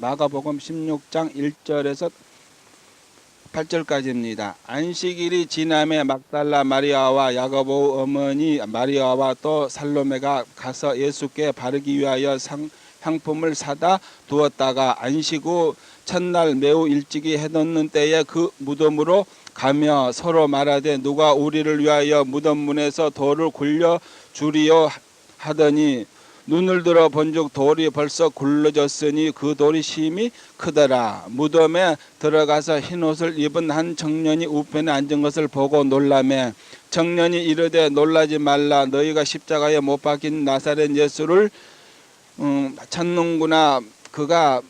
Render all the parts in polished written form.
마가복음 16장 1절에서 8절까지입니다. 안식일이 지남에 막달라 마리아와 야고보 어머니 마리아와 또 살로메가 가서 예수께 바르기 위하여 향품을 사다 두었다가 안식 후 첫날 매우 일찍이 해돋는 때에 그 무덤으로 가며 서로 말하되 누가 우리를 위하여 무덤 문에서 돌을 굴려 주리요 하더니 눈을 들어 본즉 돌이 벌써 굴러졌으니 그 돌이 심히 크더라. 무덤에 들어가서 흰옷을 입은 한 청년이 우편에 앉은 것을 보고 놀라매 청년이 이르되 놀라지 말라. 너희가 십자가에 못 박힌 나사렛 예수를 찾는구나. 그가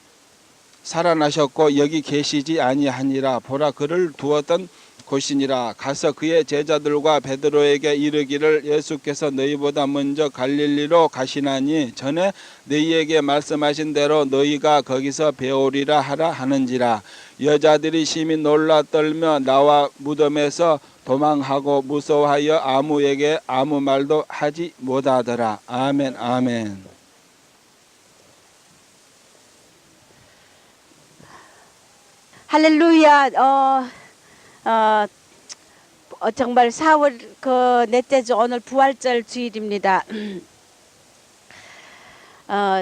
살아나셨고 여기 계시지 아니하니라. 보라 그를 두었던 곳이니라. 가서 그의 제자들과 베드로에게 이르기를 예수께서 너희보다 먼저 갈릴리로 가시나니 전에 너희에게 말씀하신 대로 너희가 거기서 배우리라 하라 하는지라. 여자들이 심히 놀라 떨며 나와 무덤에서 도망하고 무서워하여 아무에게 아무 말도 하지 못하더라. 아멘 아멘. 할렐루야. 정말 4월 그 넷째 주 오늘 부활절 주일입니다.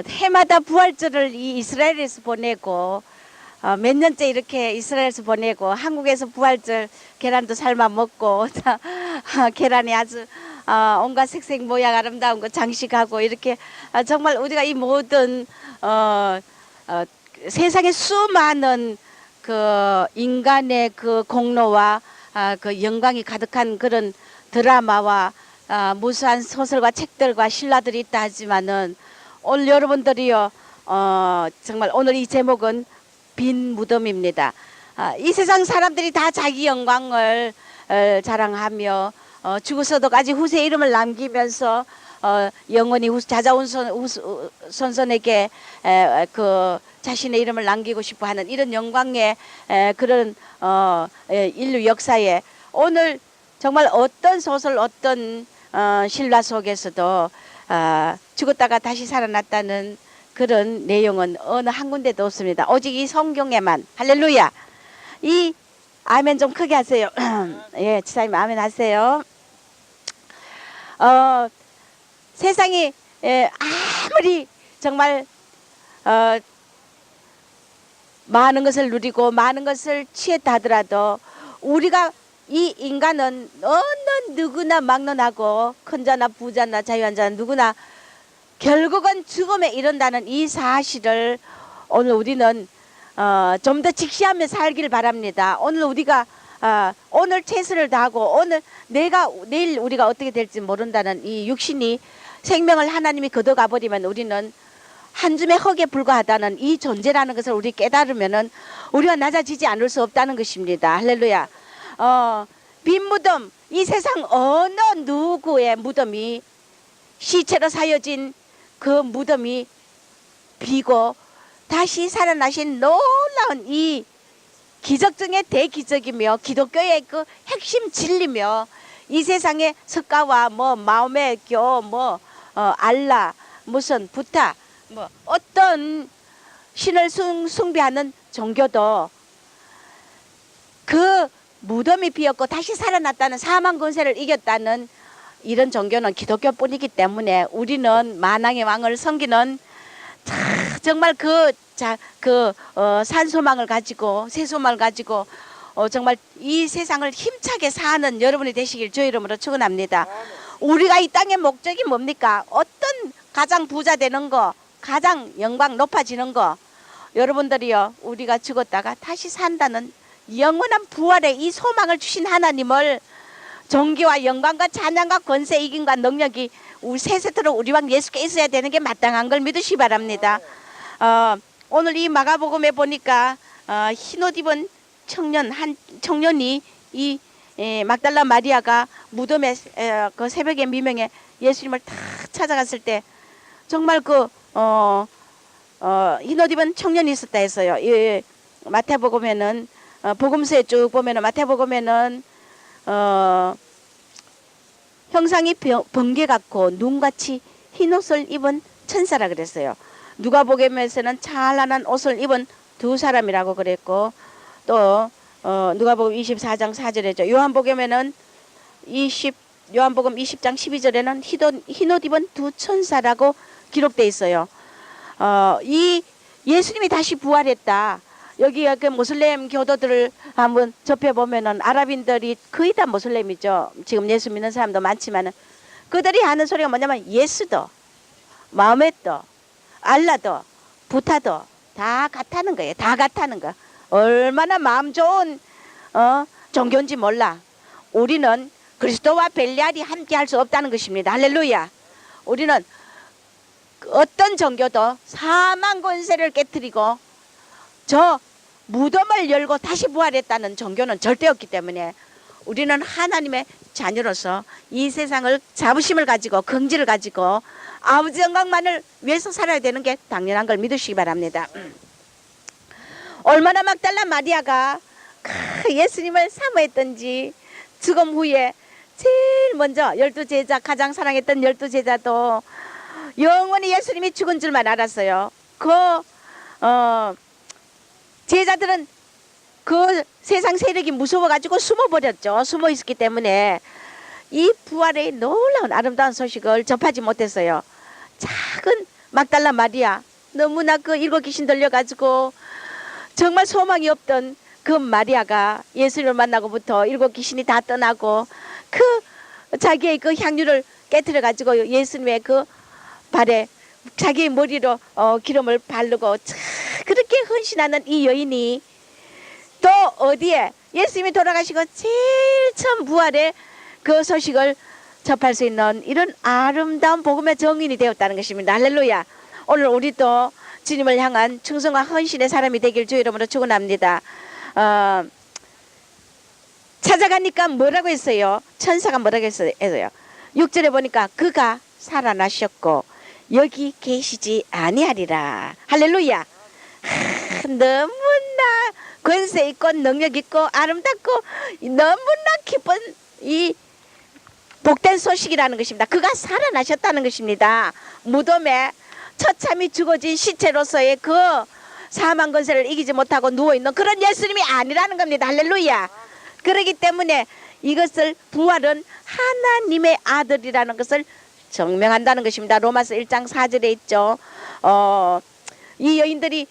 해마다 부활절을 이 이스라엘에서 보내고 몇 년째 이렇게 이스라엘에서 보내고 한국에서 부활절 계란도 삶아 먹고 계란이 아주 온갖 색색 모양 아름다운 거 장식하고 이렇게 정말 우리가 이 모든 세상에 수많은 그 인간의 그 공로와 그 영광이 가득한 그런 드라마와 무수한 소설과 책들과 신라들이 있다 하지만은 오늘 여러분들이요 정말 오늘 이 제목은 빈 무덤입니다. 이 세상 사람들이 다 자기 영광을 자랑하며 죽어서도 아직 후세 이름을 남기면서 영원히 찾아온 선선에게 그 자신의 이름을 남기고 싶어하는 이런 영광의 그런 인류 역사에 오늘 정말 어떤 소설 어떤 신라 속에서도 죽었다가 다시 살아났다는 그런 내용은 어느 한 군데도 없습니다. 오직 이 성경에만. 할렐루야. 이 아멘 좀 크게 하세요. 예, 지사님 아멘 하세요. 세상이 아무리 정말 많은 것을 누리고 많은 것을 취했다 하더라도 우리가 이 인간은 어느 누구나 막론하고 큰 자나 부자나 자유한 자나 누구나 결국은 죽음에 이른다는 이 사실을 오늘 우리는 좀 더 직시하며 살기를 바랍니다. 오늘 우리가 오늘 최선을 다하고 내일 우리가 어떻게 될지 모른다는 이 육신이 생명을 하나님이 걷어가 버리면 우리는 한 줌의 흙에 불과하다는 이 존재라는 것을 우리 깨달으면은 우리가 낮아지지 않을 수 없다는 것입니다. 할렐루야. 빈 무덤, 이 세상 어느 누구의 무덤이 시체로 사여진 그 무덤이 비고 다시 살아나신 놀라운 이 기적 중의 대기적이며 기독교의 그 핵심 진리며 이 세상의 석가와 뭐 마음의 교 뭐 알라 무슨 부타 뭐 어떤 신을 숭배하는 종교도 그 무덤이 비었고 다시 살아났다는 사망 권세를 이겼다는 이런 종교는 기독교뿐이기 때문에 우리는 만왕의 왕을 섬기는 정말 산소망을 가지고 새소망을 가지고 정말 이 세상을 힘차게 사는 여러분이 되시길 주의 이름으로 축원합니다. 우리가 이 땅의 목적이 뭡니까? 어떤 가장 부자 되는 거, 가장 영광 높아지는 거. 여러분들이요, 우리가 죽었다가 다시 산다는 영원한 부활의 이 소망을 주신 하나님을 존귀와 영광과 찬양과 권세 이김과 능력이 우리 세세토록 우리 왕 예수께 있어야 되는 게 마땅한 걸 믿으시기 바랍니다. 오늘 이 마가복음에 보니까 흰옷 입은 한 청년이 이 막달라 마리아가 무덤에 그 새벽에 미명에 예수님을 탁 찾아갔을 때 정말 그 흰옷 입은 청년이 있었다 했어요. 이 마태복음에는 복음서에 쭉 보면은 마태복음에는 형상이 번개 같고 눈같이 흰옷을 입은 천사라 그랬어요. 누가복음에서는 찬란한 옷을 입은 두 사람이라고 그랬고 또 누가복음 24장 4절에죠. 요한복음 20장 12절에는 흰옷 입은 두 천사라고 기록되어 있어요. 이 예수님이 다시 부활했다. 여기 그 모슬렘 교도들을 한번 접해보면은 아랍인들이 거의 다 모슬렘이죠. 지금 예수 믿는 사람도 많지만은 그들이 하는 소리가 뭐냐면 예수도 마호메도 알라도 부타도 다 같다는 거예요. 다 같다는 거. 얼마나 마음 좋은 종교인지 몰라. 우리는 그리스도와 벨리알이 함께 할 수 없다는 것입니다. 할렐루야. 우리는 어떤 종교도 사망 권세를 깨뜨리고 저 무덤을 열고 다시 부활했다는 종교는 절대 없기 때문에 우리는 하나님의 자녀로서 이 세상을 자부심을 가지고 긍지를 가지고 아버지 영광만을 위해서 살아야 되는 게 당연한 걸 믿으시기 바랍니다. 얼마나 막달라 마리아가 예수님을 사모했던지 죽음 후에 제일 먼저 12제자 가장 사랑했던 12제자도 영원히 예수님이 죽은 줄만 알았어요. 제자들은 그 세상 세력이 무서워가지고 숨어버렸죠. 숨어 있었기 때문에 이 부활의 놀라운 아름다운 소식을 접하지 못했어요. 작은 막달라 마리아 너무나 그 일곱 귀신 들려가지고 정말 소망이 없던 그 마리아가 예수님을 만나고부터 일곱 귀신이 다 떠나고 그 자기의 그 향유를 깨트려 가지고 예수님의 그 발에 자기의 머리로 기름을 바르고 그렇게 헌신하는 이 여인이 또 어디에 예수님이 돌아가시고 제일 처음 부활의 그 소식을 접할 수 있는 이런 아름다운 복음의 정인이 되었다는 것입니다. 할렐루야. 오늘 우리도 주님을 향한 충성과 헌신의 사람이 되길 주의 이름으로 축원합니다. 찾아가니까 뭐라고 했어요? 천사가 뭐라고 했어요? 6절에 보니까 그가 살아나셨고 여기 계시지 아니하리라. 할렐루야. 너무나 권세 있고 능력 있고 아름답고 너무나 기쁜 이 복된 소식이라는 것입니다. 그가 살아나셨다는 것입니다. 무덤에 처참히 죽어진 시체로서의 그 사망 권세를 이기지 못하고 누워있는 그런 예수님이 아니라는 겁니다. 할렐루야. 그렇기 때문에 이것을 부활은 하나님의 아들이라는 것을 증명한다는 것입니다. 로마서 1장 4절에 있죠. 이 여인들이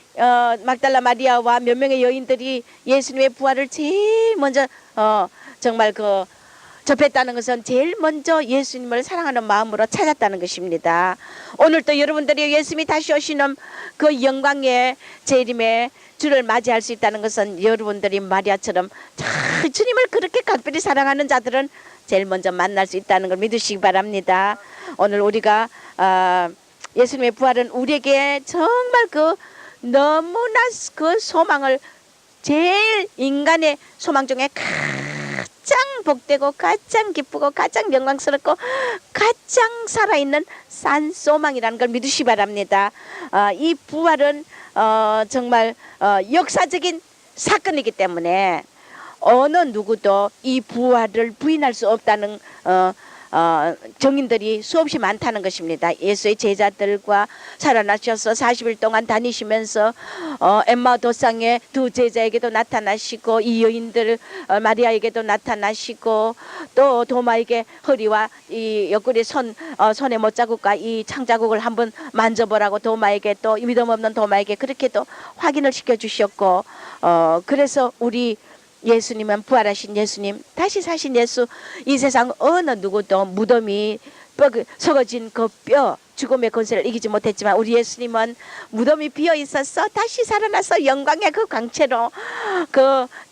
막달라 마리아와 몇 명의 여인들이 예수님의 부활을 제일 먼저 정말 접했다는 것은 제일 먼저 예수님을 사랑하는 마음으로 찾았다는 것입니다. 오늘도 여러분들이 예수님이 다시 오시는 그 영광의 재림의 주를 맞이할 수 있다는 것은 여러분들이 마리아처럼 주님을 그렇게 각별히 사랑하는 자들은 제일 먼저 만날 수 있다는 걸 믿으시기 바랍니다. 오늘 우리가 예수님의 부활은 우리에게 정말 너무나 그 소망을 제일 인간의 소망 중에 가장 복되고 가장 기쁘고 가장 영광스럽고 가장 살아있는 산 소망이라는 걸 믿으시기 바랍니다. 이 부활은 정말 역사적인 사건이기 때문에 어느 누구도 이 부활을 부인할 수 없다는 정인들이 수없이 많다는 것입니다. 예수의 제자들과 살아나셔서 40일 동안 다니시면서 엠마 도상의 두 제자에게도 나타나시고 이 여인들 마리아에게도 나타나시고 또 도마에게 허리와 이 옆구리 손의 못자국과 이 창자국을 한번 만져보라고 도마에게 또 믿음 없는 도마에게 그렇게 또 확인을 시켜주셨고 그래서 우리 예수님은 부활하신 예수님 다시 사신 예수 이 세상 어느 누구도 무덤이 썩어진 그 뼈 죽음의 권세를 이기지 못했지만 우리 예수님은 무덤이 비어 있어서 다시 살아나서 영광의 그 광채로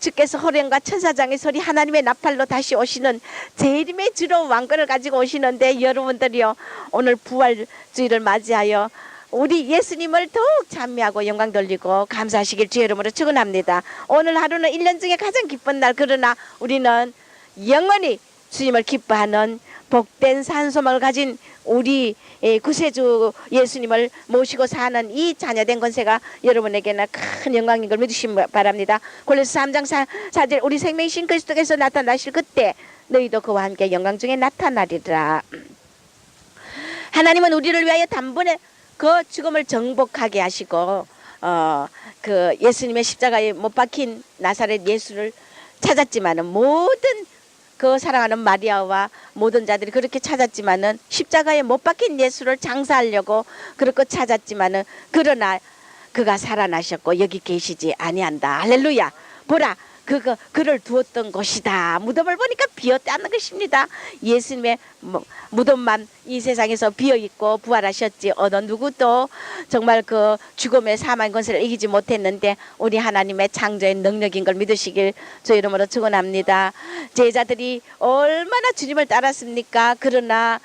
주께서 호령과 천사장의 소리 하나님의 나팔로 다시 오시는 재림의 주로 왕권을 가지고 오시는데 여러분들이요 오늘 부활주의를 맞이하여 우리 예수님을 더욱 찬미하고 영광 돌리고 감사하시길 주의 이름으로 축원합니다. 오늘 하루는 1년 중에 가장 기쁜 날 그러나 우리는 영원히 주님을 기뻐하는 복된 산소망을 가진 우리 구세주 예수님을 모시고 사는 이 자녀된 권세가 여러분에게는 큰 영광인 걸 믿으시기 바랍니다. 골로새 3장 4절 우리 생명이신 그리스도께서 나타나실 그때 너희도 그와 함께 영광 중에 나타나리라. 하나님은 우리를 위하여 단번에 그 죽음을 정복하게 하시고 그 예수님의 십자가에 못 박힌 나사렛 예수를 찾았지만은 모든 그 사랑하는 마리아와 모든 자들이 그렇게 찾았지만은 십자가에 못 박힌 예수를 장사하려고 그렇게 찾았지만은 그러나 그가 살아나셨고 여기 계시지 아니한다. 할렐루야. 보라 그를 두었던 곳이다. 무덤을 보니까 비었다는 것입니다. 예수님의 무덤만 이 세상에서 비어있고 부활하셨지 어느 누구도 정말 그 죽음의 사망 권세를 이기지 못했는데 우리 하나님의 창조의 능력인 걸 믿으시길 주 이름으로 축원합니다. 제자들이 얼마나 주님을 따랐습니까? 그러나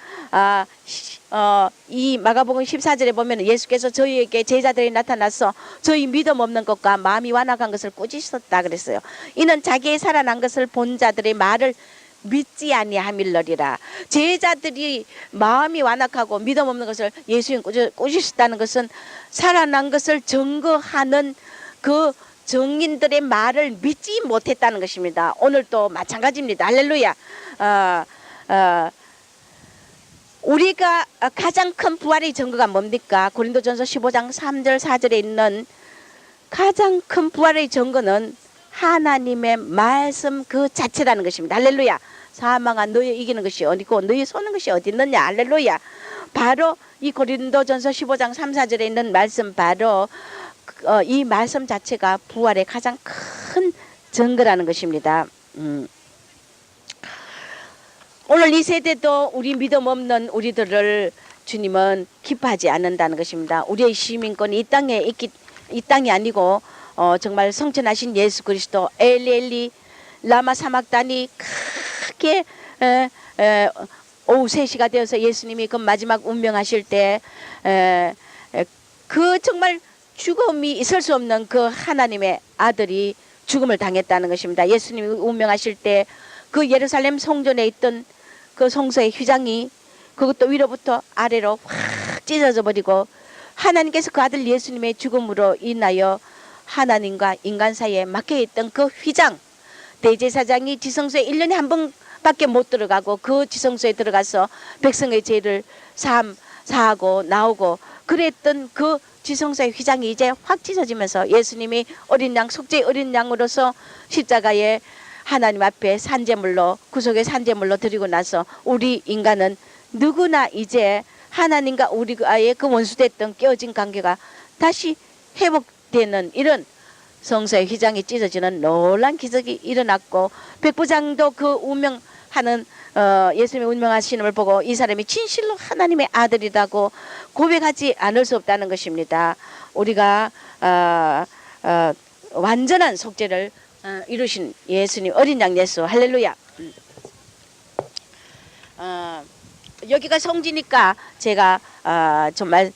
이 마가복음 14절에 보면 예수께서 저희에게 제자들이 나타나서 저희 믿음 없는 것과 마음이 완악한 것을 꾸짖었다 그랬어요. 이는 자기의 살아난 것을 본 자들의 말을 믿지 아니함일러리라. 제자들이 마음이 완악하고 믿음 없는 것을 예수님 꾸짖었다는 것은 살아난 것을 증거하는 그 증인들의 말을 믿지 못했다는 것입니다. 오늘도 마찬가지입니다. 할렐루야. 우리가 가장 큰 부활의 증거가 뭡니까? 고린도전서 15장 3절 4절에 있는 가장 큰 부활의 증거는 하나님의 말씀 그 자체라는 것입니다. 할렐루야. 사망한 너희 이기는 것이 어디고 너희 쏘는 것이 어디 있느냐. 할렐루야. 바로 이 고린도전서 15장 3, 4절에 있는 말씀 바로 이 말씀 자체가 부활의 가장 큰 증거라는 것입니다. 오늘 이 세대도 우리 믿음 없는 우리들을 주님은 기뻐하지 않는다는 것입니다. 우리의 시민권이 이 땅이 아니고 정말 성천하신 예수 그리스도 엘리 라마 사막단이 크게 오후 3시가 되어서 예수님이 그 마지막 운명하실 때 그 정말 죽음이 있을 수 없는 그 하나님의 아들이 죽음을 당했다는 것입니다. 예수님이 운명하실 때 그 예루살렘 성전에 있던 그 성소의 휘장이 그것도 위로부터 아래로 확 찢어져 버리고 하나님께서 그 아들 예수님의 죽음으로 인하여 하나님과 인간 사이에 막혀있던 그 휘장, 대제사장이 지성소에 1년에 한 번밖에 못 들어가고 그 지성소에 들어가서 백성의 죄를 사하고 나오고 그랬던 그 지성소의 휘장이 이제 확 찢어지면서 예수님이 어린 양, 속죄의 어린 양으로서 십자가에 하나님 앞에 산제물로 구속의 산제물로 드리고 나서 우리 인간은 누구나 이제 하나님과 우리와의 그 원수됐던 깨어진 관계가 다시 회복되는 이런 성소의 휘장이 찢어지는 놀란 기적이 일어났고 백부장도 그 운명하는 예수님의 운명하시는 보고 이 사람이 진실로 하나님의 아들이라고 고백하지 않을 수 없다는 것입니다. 우리가 완전한 속죄를 이루신 예수님 어린 양 예수 할렐루야. 여기가 성지니까 제가 정말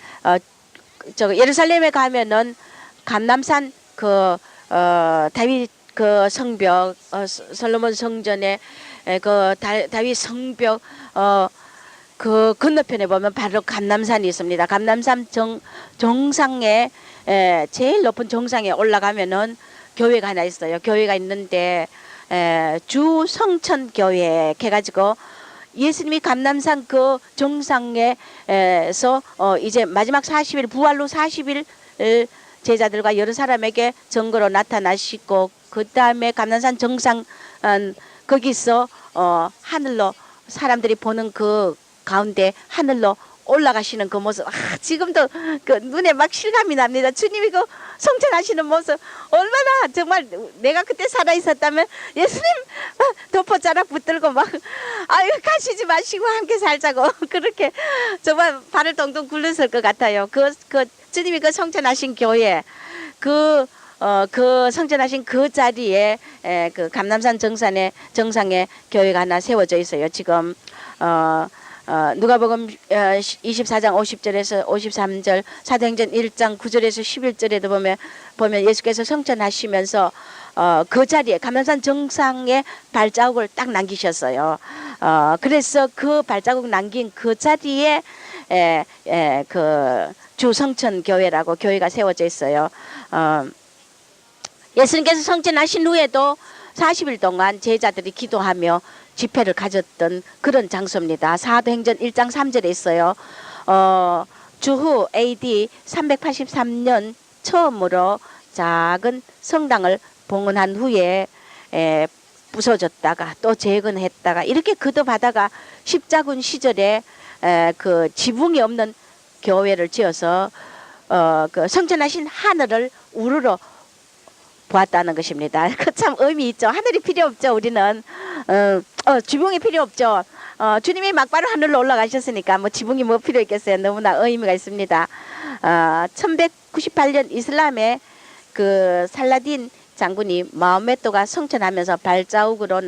저 예루살렘에 가면은 감람산 그 다윗 그 성벽 솔로몬 성전에 그 다윗 성벽 그 건너편에 보면 바로 감람산이 있습니다. 감람산 정상에 제일 높은 정상에 올라가면은 교회가 하나 있어요. 교회가 있는데 주 성천 교회 해가지고 예수님이 감람산 그 정상에서 이제 마지막 40일 부활로 40일 제자들과 여러 사람에게 증거로 나타나시고 그 다음에 감람산 정상 거기서 하늘로 사람들이 보는 그 가운데 하늘로 올라가시는 그 모습 지금도 그 눈에 막 실감이 납니다. 주님이 그 성천하시는 모습 얼마나 정말 내가 그때 살아 있었다면 예수님 덮어자락 붙들고 막 아유 가시지 마시고 함께 살자고 그렇게 정말 발을 동동 굴렸을 것 같아요. 그 주님이 그 성천하신 교회 그 성천하신 그 자리에 그 감람산 정상에 교회가 하나 세워져 있어요. 지금 누가복음 24장 50절에서 53절 사도행전 1장 9절에서 11절에도 보면 예수께서 성천하시면서 그 자리에 감람산 정상에 발자국을 딱 남기셨어요. 그래서 그 발자국 남긴 그 자리에 그 주성천 교회라고 교회가 세워져 있어요. 예수님께서 성천하신 후에도 40일 동안 제자들이 기도하며 집회를 가졌던 그런 장소입니다. 사도행전 1장 3절에 있어요. 주후 AD 383년 처음으로 작은 성당을 봉헌한 후에 부서졌다가 또 재건했다가 이렇게 거듭하다가 십자군 시절에 그 지붕이 없는 교회를 지어서 그 성천하신 하늘을 우러러 보았다는 것입니다. 그 참 의미 있죠. 하늘이 필요 없죠. 우리는 지붕이 필요 없죠. 주님이 막바로 하늘로 올라가셨으니까 뭐 지붕이 뭐 필요 있겠어요. 너무나 의미가 있습니다. 1198년 이슬람의 그 살라딘 장군이 마호메토가 성천하면서 발자국을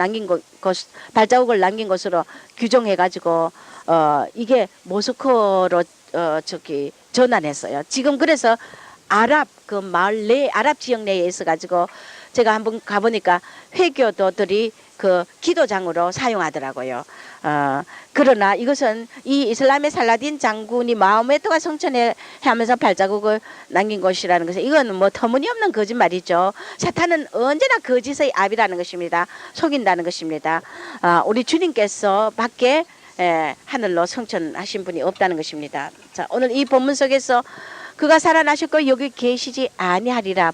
남긴 것으로 규정해가지고 이게 모스크로 전환했어요. 지금 그래서 아랍 그 마을 내 아랍 지역 내에 있어 가지고 제가 한번 가보니까 회교도들이 그 기도장으로 사용하더라고요. 그러나 이것은 이 이슬람의 살라딘 장군이 마호메토가 성천해 하면서 발자국을 남긴 것이라는 것은 이건 뭐 터무니없는 거짓말이죠. 사탄은 언제나 거짓의 압이라는 것입니다. 속인다는 것입니다. 우리 주님께서 밖에 하늘로 성천하신 분이 없다는 것입니다. 자, 오늘 이 본문 속에서 그가 살아나셨고 여기 계시지 아니하니라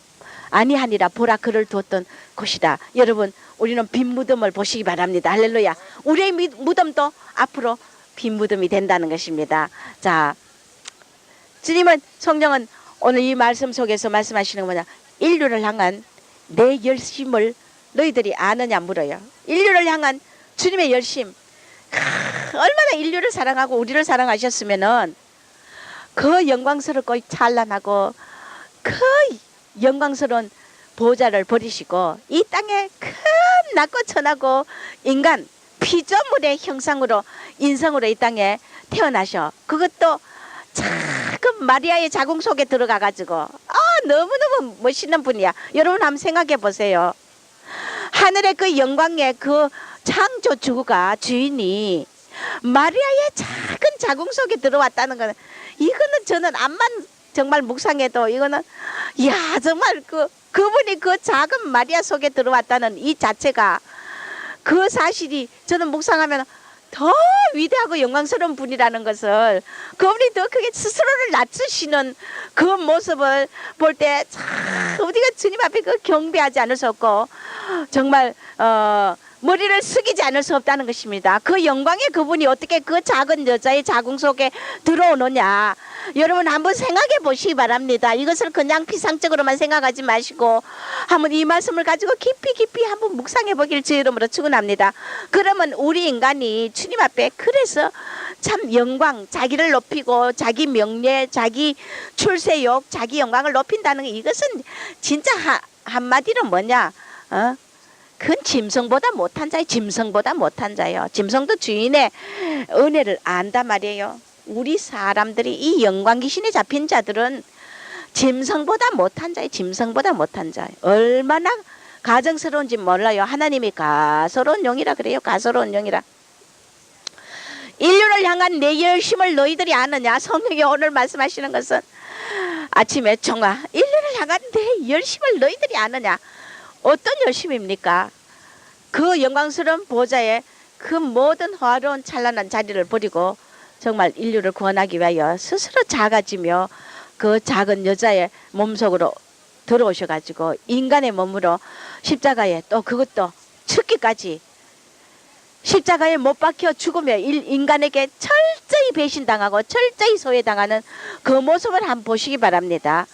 보라 그를 두었던 곳이다. 여러분 우리는 빈 무덤을 보시기 바랍니다. 할렐루야. 우리의 무덤도 앞으로 빈 무덤이 된다는 것입니다. 자, 주님은 성령은 오늘 이 말씀 속에서 말씀하시는 거 뭐냐, 인류를 향한 내 열심을 너희들이 아느냐 물어요. 인류를 향한 주님의 열심, 얼마나 인류를 사랑하고 우리를 사랑하셨으면은 그 영광스럽고 찬란하고 그 영광스러운 보좌를 버리시고 이 땅에 큰 낮고 천하고 인간 피조물의 형상으로 인성으로 이 땅에 태어나셔. 그것도 작은 마리아의 자궁 속에 들어가 가지고 너무너무 멋있는 분이야. 여러분 한번 생각해 보세요. 하늘의 그 영광의 그 창조 주가 주인이 마리아의 작은 자궁 속에 들어왔다는 거는, 이거는 저는 암만 정말 묵상해도 이거는 야 정말 그분이 그 작은 마리아 속에 들어왔다는 이 자체가, 그 사실이 저는 묵상하면 더 위대하고 영광스러운 분이라는 것을, 그분이 더 크게 스스로를 낮추시는 그 모습을 볼 때 참 우리가 주님 앞에 그 경배하지 않을 수 없고 정말 머리를 숙이지 않을 수 없다는 것입니다. 그 영광의 그분이 어떻게 그 작은 여자의 자궁 속에 들어오느냐, 여러분 한번 생각해 보시기 바랍니다. 이것을 그냥 피상적으로만 생각하지 마시고 한번 이 말씀을 가지고 깊이 한번 묵상해 보길 주 이름으로 축원합니다. 그러면 우리 인간이 주님 앞에 그래서 참 영광, 자기를 높이고 자기 명예, 자기 출세욕, 자기 영광을 높인다는 게, 이것은 진짜 한마디로 뭐냐, 큰 짐승보다 못한 자예요. 짐승보다 못한 자예요. 짐승도 주인의 은혜를 안단 말이에요. 우리 사람들이 이 영광 귀신에 잡힌 자들은 짐승보다 못한 자예요. 짐승보다 못한 자예요. 얼마나 가정스러운지 몰라요. 하나님이 가소로운 영이라 그래요. 가소로운 영이라. 인류를 향한 내 열심을 너희들이 아느냐. 성령이 오늘 말씀하시는 것은 아침에 정화, 인류를 향한 내 열심을 너희들이 아느냐. 어떤 열심입니까? 그 영광스러운 보좌에 그 모든 화려한 찬란한 자리를 버리고 정말 인류를 구원하기 위하여 스스로 작아지며 그 작은 여자의 몸속으로 들어오셔가지고 인간의 몸으로 십자가에, 또 그것도 죽기까지 십자가에 못 박혀 죽으며 인간에게 철저히 배신당하고 철저히 소외당하는 그 모습을 한번 보시기 바랍니다.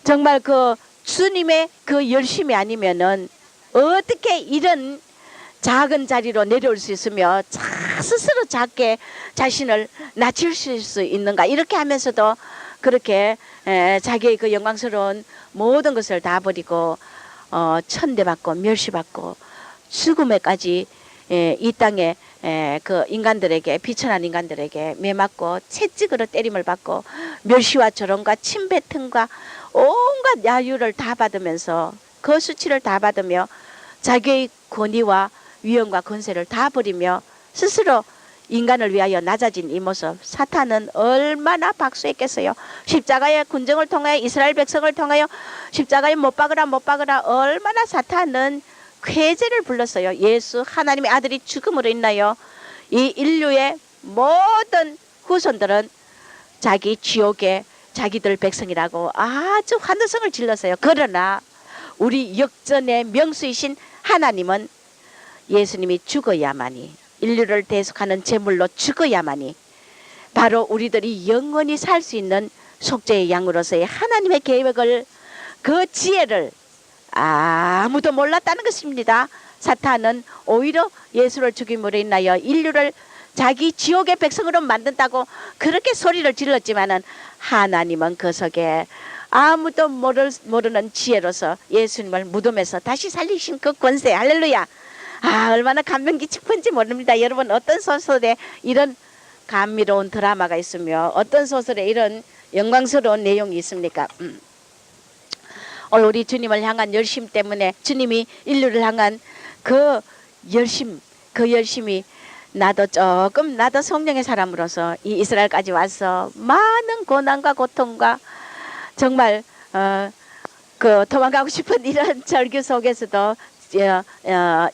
정말 그 주님의 그 열심이 아니면은 어떻게 이런 작은 자리로 내려올 수 있으며 스스로 작게 자신을 낮출 수 있는가, 이렇게 하면서도 그렇게 자기의 그 영광스러운 모든 것을 다 버리고 천대받고 멸시받고 죽음에까지 이 땅에 그 인간들에게, 비천한 인간들에게 매맞고 채찍으로 때림을 받고 멸시와 조롱과 침뱉음과 온갖 야유를 다 받으면서 그 수치를 다 받으며 자기의 권위와 위엄과 권세를 다 버리며 스스로 인간을 위하여 낮아진 이 모습, 사탄은 얼마나 박수했겠어요. 십자가의 군정을 통하여 이스라엘 백성을 통하여 십자가에 못 박으라 얼마나 사탄은 쾌제를 불렀어요. 예수 하나님의 아들이 죽음으로 인하여 이 인류의 모든 후손들은 자기 지옥의 자기들 백성이라고 아주 환호성을 질렀어요. 그러나 우리 역전의 명수이신 하나님은 예수님이 죽어야만이, 인류를 대속하는 제물로 죽어야만이 바로 우리들이 영원히 살 수 있는 속죄의 양으로서의 하나님의 계획을, 그 지혜를 아무도 몰랐다는 것입니다. 사탄은 오히려 예수를 죽임으로 인하여 인류를 자기 지옥의 백성으로 만든다고 그렇게 소리를 질렀지만은 하나님은 그 속에 아무도 모르는 지혜로서 예수님을 무덤에서 다시 살리신 그 권세, 할렐루야. 얼마나 감명 깊은지 모릅니다. 여러분, 어떤 소설에 이런 감미로운 드라마가 있으며 어떤 소설에 이런 영광스러운 내용이 있습니까? 오늘 우리 주님을 향한 열심 때문에, 주님이 인류를 향한 그 열심이 나도 성령의 사람으로서 이 이스라엘까지 와서 많은 고난과 고통과 정말 그 도망가고 싶은 이런 절규 속에서도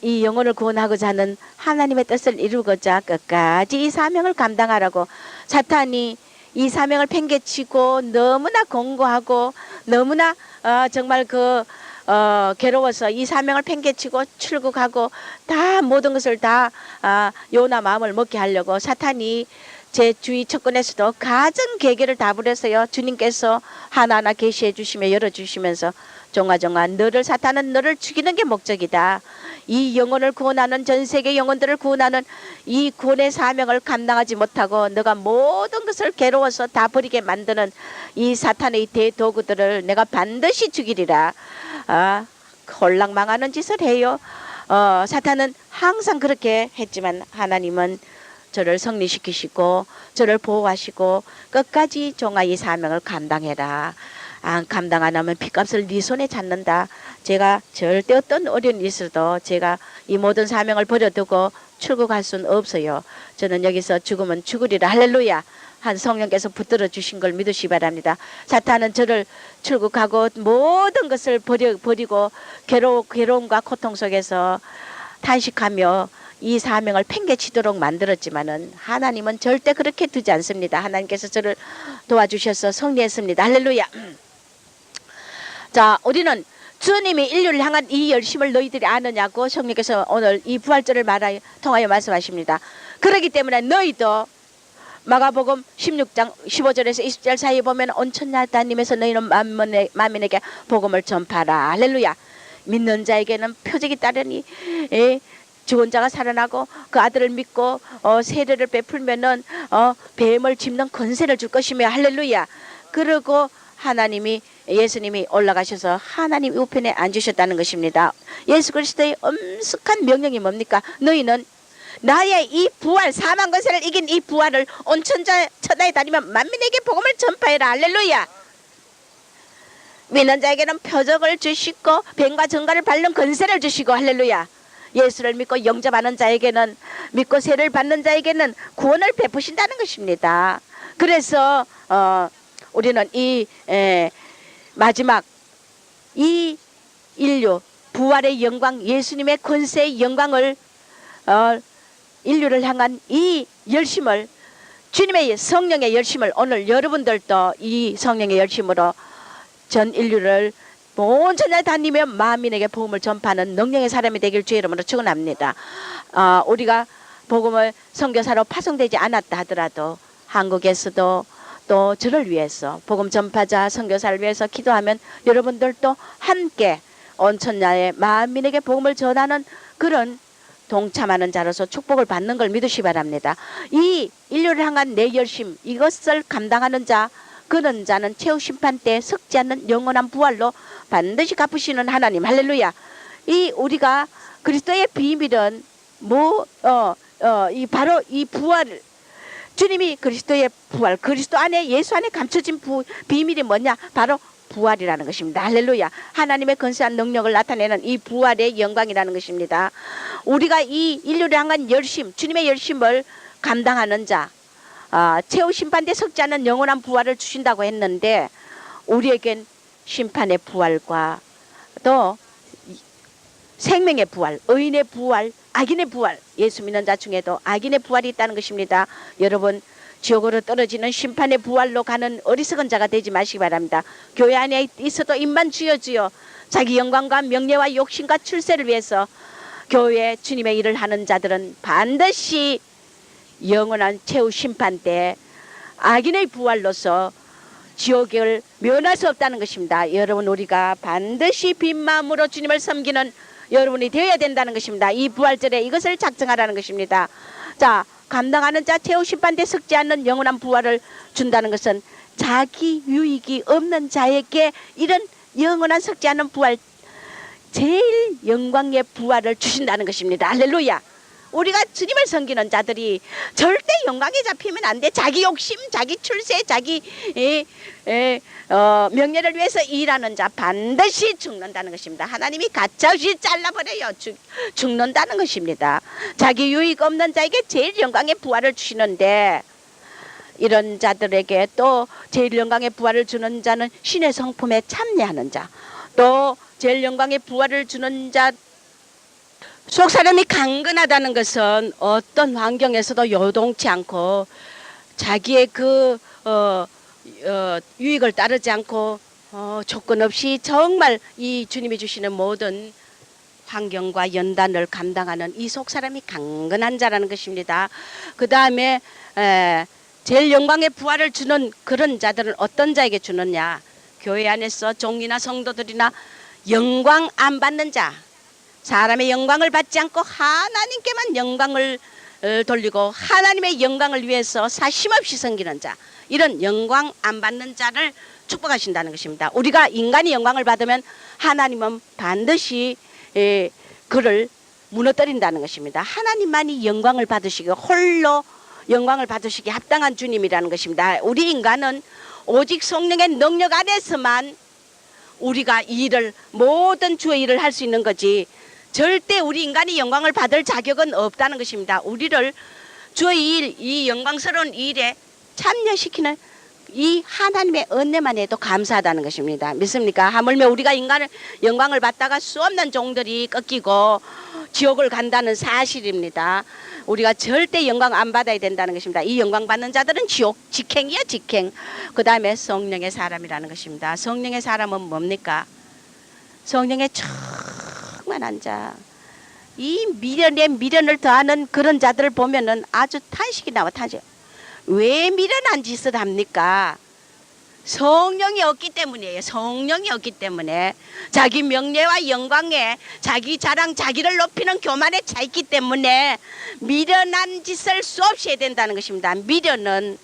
이 영혼을 구원하고자 하는 하나님의 뜻을 이루고자 끝까지 이 사명을 감당하라고 사탄이 이 사명을 팽개치고 너무나 공고하고 너무나 정말 괴로워서 이 사명을 팽개치고 출국하고 다 모든 것을 다 요나 마음을 먹게 하려고 사탄이 제 주위 척근에서도 가진 계계를 다 부렸어요. 주님께서 하나하나 계시해 주시며 열어주시면서 종아종아 사탄은 너를 죽이는 게 목적이다. 이 영혼을 구원하는, 전 세계 영혼들을 구원하는 이 구원의 사명을 감당하지 못하고 너가 모든 것을 괴로워서 다 버리게 만드는 이 사탄의 대도구들을 내가 반드시 죽이리라. 홀랑망하는 짓을 해요. 사탄은 항상 그렇게 했지만 하나님은 저를 승리시키시고 저를 보호하시고 끝까지 종아 이 사명을 감당해라. 감당 안 하면 핏값을 네 손에 찾는다. 제가 절대 어떤 어려움이 있어도 제가 이 모든 사명을 버려두고 출국할 수는 없어요. 저는 여기서 죽으면 죽으리라. 할렐루야. 한 성령께서 붙들어 주신 걸 믿으시기 바랍니다. 사탄은 저를 출국하고 모든 것을 버리고 괴로움과 고통 속에서 탄식하며 이 사명을 팽개치도록 만들었지만은 하나님은 절대 그렇게 두지 않습니다. 하나님께서 저를 도와주셔서 승리했습니다. 할렐루야. 자, 우리는 주님이 인류를 향한 이 열심을 너희들이 아느냐고 성령께서 오늘 이 부활절을 통하여 말씀하십니다. 그렇기 때문에 너희도 마가복음 16장 15절에서 20절 사이에 보면 온 천하 다니면서 너희는 만민에게 복음을 전파라. 할렐루야. 믿는 자에게는 표적이 따르니 죽은 자가 살아나고 그 아들을 믿고 세례를 베풀면은 뱀을 짚는 권세를 줄 것이며, 할렐루야. 그리고 예수님이 올라가셔서 하나님 우편에 앉으셨다는 것입니다. 예수 그리스도의 엄숙한 명령이 뭡니까? 너희는 나의 이 부활, 사망 권세를 이긴 이 부활을 온 천하에 다니면 만민에게 복음을 전파해라. 할렐루야. 믿는 자에게는 표적을 주시고 뱀과 정갈을 밟는 권세를 주시고, 할렐루야. 예수를 믿고 영접하는 자에게는, 믿고 세례를 받는 자에게는 구원을 베푸신다는 것입니다. 그래서 우리는 이 마지막 이 인류 부활의 영광, 예수님의 권세의 영광을 인류를 향한 이 열심을, 주님의 성령의 열심을 오늘 여러분들도 이 성령의 열심으로 전 인류를 온 천하에 다니며 만민에게 복음을 전파하는 능력의 사람이 되길 주의 이름으로 축원합니다. 우리가 복음을 선교사로 파송되지 않았다 하더라도 한국에서도 또 저를 위해서 복음 전파자 선교사를 위해서 기도하면 여러분들도 함께 온 천하에 만민에게 복음을 전하는 그런 동참하는 자로서 축복을 받는 걸 믿으시기 바랍니다. 이 인류를 향한 내 열심, 이것을 감당하는 자, 그런 자는 최후 심판 때 썩지 않는 영원한 부활로 반드시 갚으시는 하나님. 할렐루야. 우리가 그리스도의 비밀은 바로 이 부활, 주님이 그리스도의 부활, 그리스도 안에, 예수 안에 감춰진 비밀이 뭐냐? 바로 부활이라는 것입니다. 할렐루야. 하나님의 건세한 능력을 나타내는 이 부활의 영광이라는 것입니다. 우리가 이 인류를 향한 열심, 주님의 열심을 감당하는 자, 최후 심판대 썩지 않는 영원한 부활을 주신다고 했는데, 우리에겐 심판의 부활과 또 생명의 부활, 의인의 부활, 악인의 부활, 예수 믿는 자 중에도 악인의 부활이 있다는 것입니다. 여러분, 지옥으로 떨어지는 심판의 부활로 가는 어리석은 자가 되지 마시기 바랍니다. 교회 안에 있어도 입만 주여 주여 자기 영광과 명예와 욕심과 출세를 위해서 교회 주님의 일을 하는 자들은 반드시 영원한 최후 심판 때 악인의 부활로서 지옥을 면할 수 없다는 것입니다. 여러분, 우리가 반드시 빈 마음으로 주님을 섬기는 여러분이 되어야 된다는 것입니다. 이 부활절에 이것을 작정하라는 것입니다. 자, 감당하는 자 최후 심판 때 썩지 않는 영원한 부활을 준다는 것은 자기 유익이 없는 자에게 이런 영원한 썩지 않는 부활, 제일 영광의 부활을 주신다는 것입니다. 할렐루야. 우리가 주님을 섬기는 자들이 절대 영광에 잡히면 안 돼. 자기 욕심, 자기 출세, 자기 명예를 위해서 일하는 자 반드시 죽는다는 것입니다. 하나님이 가차없이 잘라버려요. 죽는다는 것입니다. 자기 유익 없는 자에게 제일 영광의 부활을 주시는데, 이런 자들에게 또 제일 영광의 부활을 주는 자는 신의 성품에 참여하는 자, 또 제일 영광의 부활을 주는 자 속 사람이 강건하다는 것은 어떤 환경에서도 요동치 않고 자기의 유익을 따르지 않고 조건 없이 정말 이 주님이 주시는 모든 환경과 연단을 감당하는 이 속 사람이 강건한 자라는 것입니다. 그 다음에 제일 영광의 부활을 주는 그런 자들은 어떤 자에게 주느냐? 교회 안에서 종이나 성도들이나 영광 안 받는 자, 사람의 영광을 받지 않고 하나님께만 영광을 돌리고 하나님의 영광을 위해서 사심없이 섬기는 자, 이런 영광 안 받는 자를 축복하신다는 것입니다. 우리가 인간이 영광을 받으면 하나님은 반드시 그를 무너뜨린다는 것입니다. 하나님만이 영광을 받으시고 홀로 영광을 받으시기 합당한 주님이라는 것입니다. 우리 인간은 오직 성령의 능력 안에서만 우리가 모든 주의 일을 할 수 있는 거지, 절대 우리 인간이 영광을 받을 자격은 없다는 것입니다. 우리를 주의 일, 이 영광스러운 일에 참여시키는 이 하나님의 은혜만 해도 감사하다는 것입니다. 믿습니까? 하물며 우리가 인간을 영광을 받다가 수없는 종들이 꺾이고 지옥을 간다는 사실입니다. 우리가 절대 영광 안 받아야 된다는 것입니다. 이 영광 받는 자들은 지옥, 직행이야, 직행. 그 다음에 성령의 사람이라는 것입니다. 성령의 사람은 뭡니까? 성령의 충만한 자. 이 미련에 미련을 더하는 그런 자들을 보면은 아주 탄식이 나와, 탄식. 왜 미련한 짓을 합니까? 성령이 없기 때문이에요. 성령이 없기 때문에 자기 명예와 영광에 자기 자랑, 자기를 높이는 교만에 차 있기 때문에 미련한 짓을 수없이 해야 된다는 것입니다. 미련은,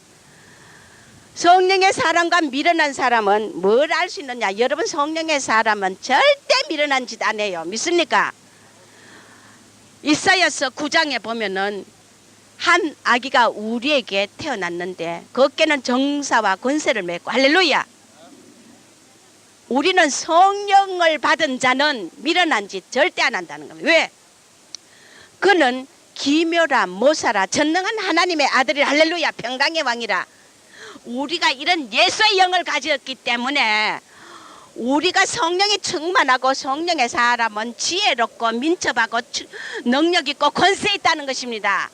성령의 사람과 미련한 사람은 뭘 알 수 있느냐? 여러분, 성령의 사람은 절대 미련한 짓 안 해요. 믿습니까? 이사야서 9장에 보면은 한 아기가 우리에게 태어났는데 그 어깨는 정사와 권세를 메고, 할렐루야. 우리는 성령을 받은 자는 미련한 짓 절대 안 한다는 겁니다. 왜? 그는 기묘라 모사라 전능한 하나님의 아들이, 할렐루야, 평강의 왕이라. 우리가 이런 예수의 영을 가졌기 때문에 우리가 성령이 충만하고 성령의 사람은 지혜롭고 민첩하고 능력 있고 권세 있다는 것입니다.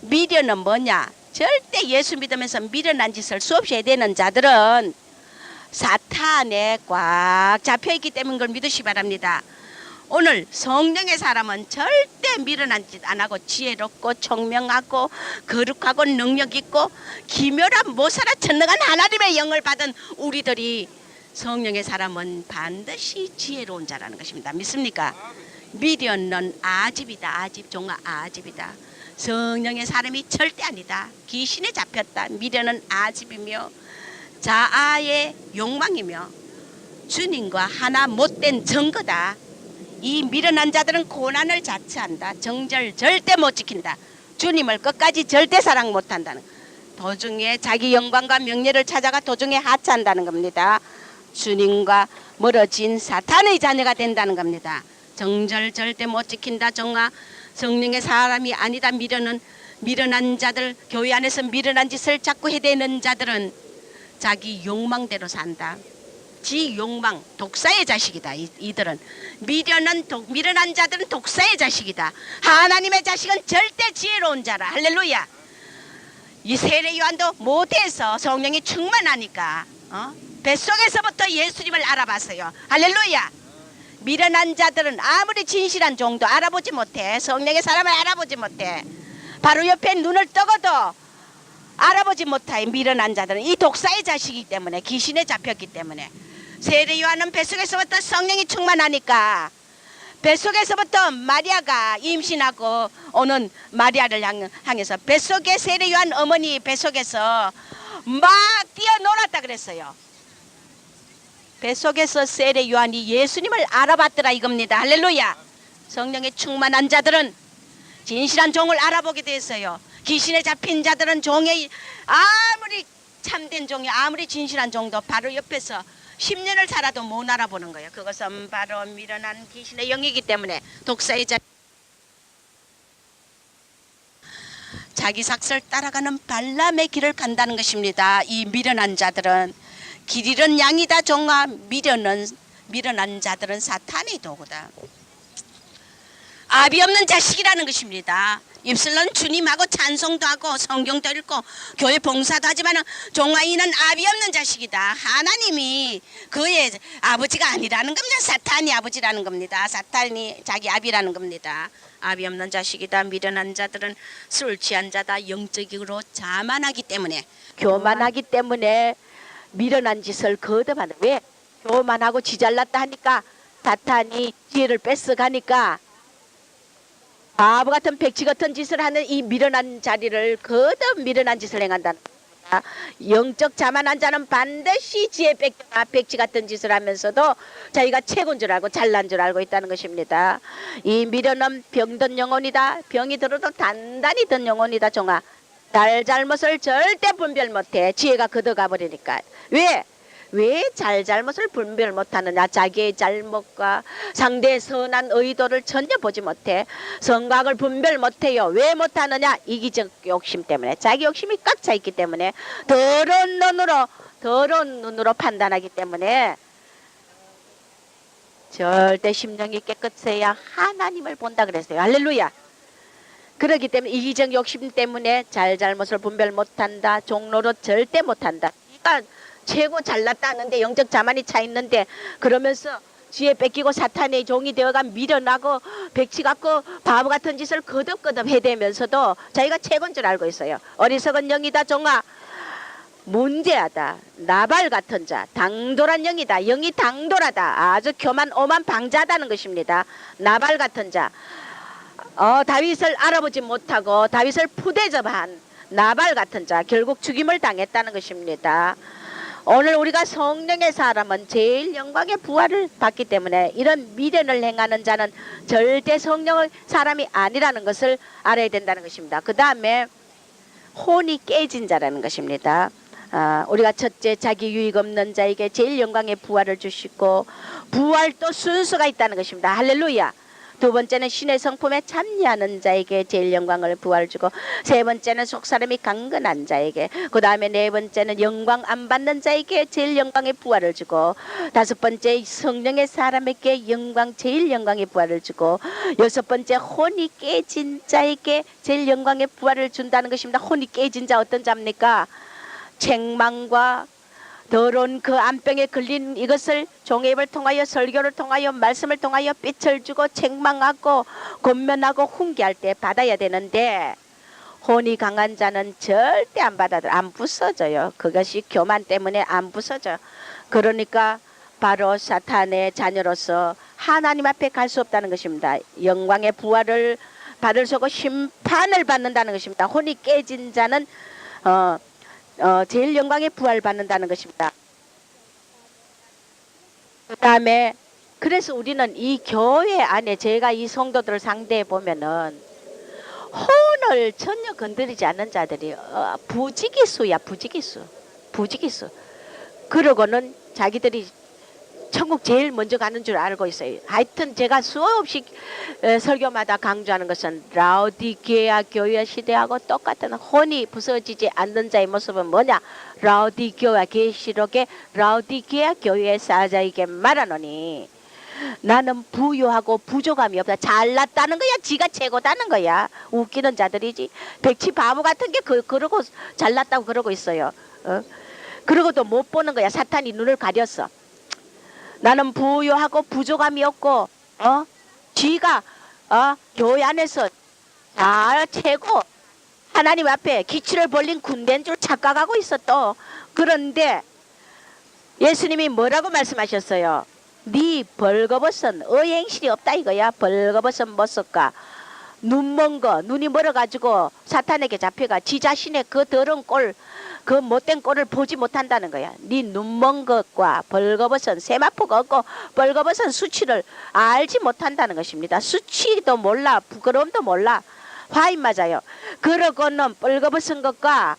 미련은 뭐냐? 절대 예수 믿으면서 미련한 짓을 수없이 해야 되는 자들은 사탄에 꽉 잡혀있기 때문인 걸 믿으시기 바랍니다. 오늘 성령의 사람은 절대 미련한 짓 안 하고 지혜롭고 총명하고 거룩하고 능력 있고 기묘한 모사라 전능한 하나님의 영을 받은 우리들이, 성령의 사람은 반드시 지혜로운 자라는 것입니다. 믿습니까? 미련은 아집이다. 아집, 종아 아집이다. 성령의 사람이 절대 아니다. 귀신에 잡혔다. 미련은 아집이며 자아의 욕망이며 주님과 하나 못된 증거다. 이 미련한 자들은 고난을 자처한다. 정절 절대 못 지킨다. 주님을 끝까지 절대 사랑 못한다는, 도중에 자기 영광과 명예를 찾아가 도중에 하차한다는 겁니다. 주님과 멀어진 사탄의 자녀가 된다는 겁니다. 정절 절대 못 지킨다. 정아 성령의 사람이 아니다. 미련한 자들, 교회 안에서 미련한 짓을 자꾸 해대는 자들은 자기 욕망대로 산다. 지 욕망, 독사의 자식이다. 이들은 미련한 자들은 독사의 자식이다. 하나님의 자식은 절대 지혜로운 자라. 할렐루야. 이 세례 요한도 못해서 성령이 충만하니까 뱃속에서부터 예수님을 알아봤어요. 할렐루야. 미련한 자들은 아무리 진실한 종도 알아보지 못해. 성령의 사람을 알아보지 못해. 바로 옆에 눈을 뜨고도 알아보지 못해. 미련한 자들은 이 독사의 자식이기 때문에, 귀신에 잡혔기 때문에. 세례 요한은 뱃속에서부터 성령이 충만하니까 뱃속에서부터 마리아가 임신하고 오는 마리아를 향해서 뱃속에 세례 요한 어머니 뱃속에서 막 뛰어놀았다 그랬어요. 뱃속에서 세례 요한이 예수님을 알아봤더라 이겁니다. 할렐루야. 성령에 충만한 자들은 진실한 종을 알아보게 됐어요. 귀신에 잡힌 자들은 종의 아무리 참된 종이 아무리 진실한 종도 바로 옆에서 10년을 살아도 못 알아보는 거예요. 그것은 바로 미련한 귀신의 영이기 때문에 독사의 자기 삭설 따라가는 발람의 길을 간다는 것입니다. 이 미련한 자들은 길 잃은 양이다. 종아 미련한 자들은 사탄의 도구다. 아비 없는 자식이라는 것입니다. 입술로는 주님하고 찬송도 하고 성경도 읽고 교회 봉사도 하지만 종아 이는 아비 없는 자식이다. 하나님이 그의 아버지가 아니라는 겁니다. 사탄이 아버지라는 겁니다. 사탄이 자기 아비라는 겁니다. 아비 없는 자식이다. 미련한 자들은 술 취한 자다. 영적으로 자만하기 때문에 교만하기 때문에 미련한 짓을 거듭하는. 왜? 교만하고 지잘났다 하니까 사탄이 지혜를 뺏어가니까 바보 같은 백치 같은 짓을 하는 이 미련한 자리를 거듭 미련한 짓을 행한다는 겁니다. 영적 자만한 자는 반드시 지혜 뺏거나 백치 같은 짓을 하면서도 자기가 최고인 줄 알고 잘난 줄 알고 있다는 것입니다. 이 미련은 병든 영혼이다. 병이 들어도 단단히 든 영혼이다. 종아 잘못을 절대 분별 못해. 지혜가 걷어가 버리니까. 왜 잘못을 분별 못하느냐. 자기의 잘못과 상대의 선한 의도를 전혀 보지 못해. 선악을 분별 못해요. 왜 못하느냐. 이기적 욕심 때문에. 자기 욕심이 꽉 차 있기 때문에 더러운 눈으로 판단하기 때문에 절대 심령이 깨끗해야 하나님을 본다 그랬어요. 할렐루야. 그렇기 때문에 이기적 욕심 때문에 잘못을 분별 못한다. 종로로 절대 못한다. 그러니까 최고 잘났다 하는데 영적 자만이 차 있는데 그러면서 지혜 뺏기고 사탄의 종이 되어가 미련하고 백치 갖고 바보 같은 짓을 거듭거듭 해대면서도 자기가 최고인 줄 알고 있어요. 어리석은 영이다. 종아 문제하다. 나발 같은 자 당돌한 영이다. 영이 당돌하다. 아주 교만 오만 방자하다는 것입니다. 나발 같은 자 다윗을 알아보지 못하고 다윗을 푸대접한 나발 같은 자 결국 죽임을 당했다는 것입니다. 오늘 우리가 성령의 사람은 제일 영광의 부활을 받기 때문에 이런 미련을 행하는 자는 절대 성령의 사람이 아니라는 것을 알아야 된다는 것입니다. 그 다음에 혼이 깨진 자라는 것입니다. 우리가 첫째 자기 유익 없는 자에게 제일 영광의 부활을 주시고 부활도 순서가 있다는 것입니다. 할렐루야. 두 번째는 신의 성품에 참여하는 자에게 제일 영광을 부활을 주고 세 번째는 속사람이 강건한 자에게 그 다음에 네 번째는 영광 안 받는 자에게 제일 영광의 부활을 주고 다섯 번째 성령의 사람에게 제일 영광의 부활을 주고 여섯 번째 혼이 깨진 자에게 제일 영광의 부활을 준다는 것입니다. 혼이 깨진 자 어떤 자입니까? 책망과 더러운 그 암병에 걸린 이것을 종의 입을 통하여 설교를 통하여 말씀을 통하여 빛을 주고 책망하고 권면하고 훈계할 때 받아야 되는데 혼이 강한 자는 절대 안 받아들여. 안 부서져요. 그것이 교만 때문에 안 부서져. 그러니까 바로 사탄의 자녀로서 하나님 앞에 갈 수 없다는 것입니다. 영광의 부활을 받을 수 없고 심판을 받는다는 것입니다. 혼이 깨진 자는 제일 영광의 부활 받는다는 것입니다. 그 다음에 그래서 우리는 이 교회 안에 제가 이 성도들을 상대해 보면은 혼을 전혀 건드리지 않는 자들이 부지기수야. 부지기수. 그러고는 자기들이 천국 제일 먼저 가는 줄 알고 있어요. 하여튼 제가 수없이 설교마다 강조하는 것은 라오디게아 교회 시대하고 똑같은 혼이 부서지지 않는 자의 모습은 뭐냐. 라오디게아 계시록의 라오디게아 교회의 사자에게 말하노니 나는 부유하고 부족함이 없다. 잘났다는 거야. 지가 최고다는 거야. 웃기는 자들이지. 백치 바보 같은 게 그러고 잘났다고 그러고 있어요. 그러고도 못 보는 거야. 사탄이 눈을 가렸어. 나는 부유하고 부족함이 없고 지가 교회 안에서 잘 최고 하나님 앞에 기치를 벌린 군대인 줄 착각하고 있어 또. 그런데 예수님이 뭐라고 말씀하셨어요? 네 벌거벗은 의행실이 없다 이거야. 벌거벗은 못 쓸까? 눈먼 거, 눈이 멀어가지고 사탄에게 잡혀가 지 자신의 그 더러운 꼴, 그 못된 꼴을 보지 못한다는 거야. 네 눈먼 것과 벌거벗은 세마포가 없고 벌거벗은 수치를 알지 못한다는 것입니다. 수치도 몰라, 부끄러움도 몰라. 화인 맞아요. 그러고는 벌거벗은 것과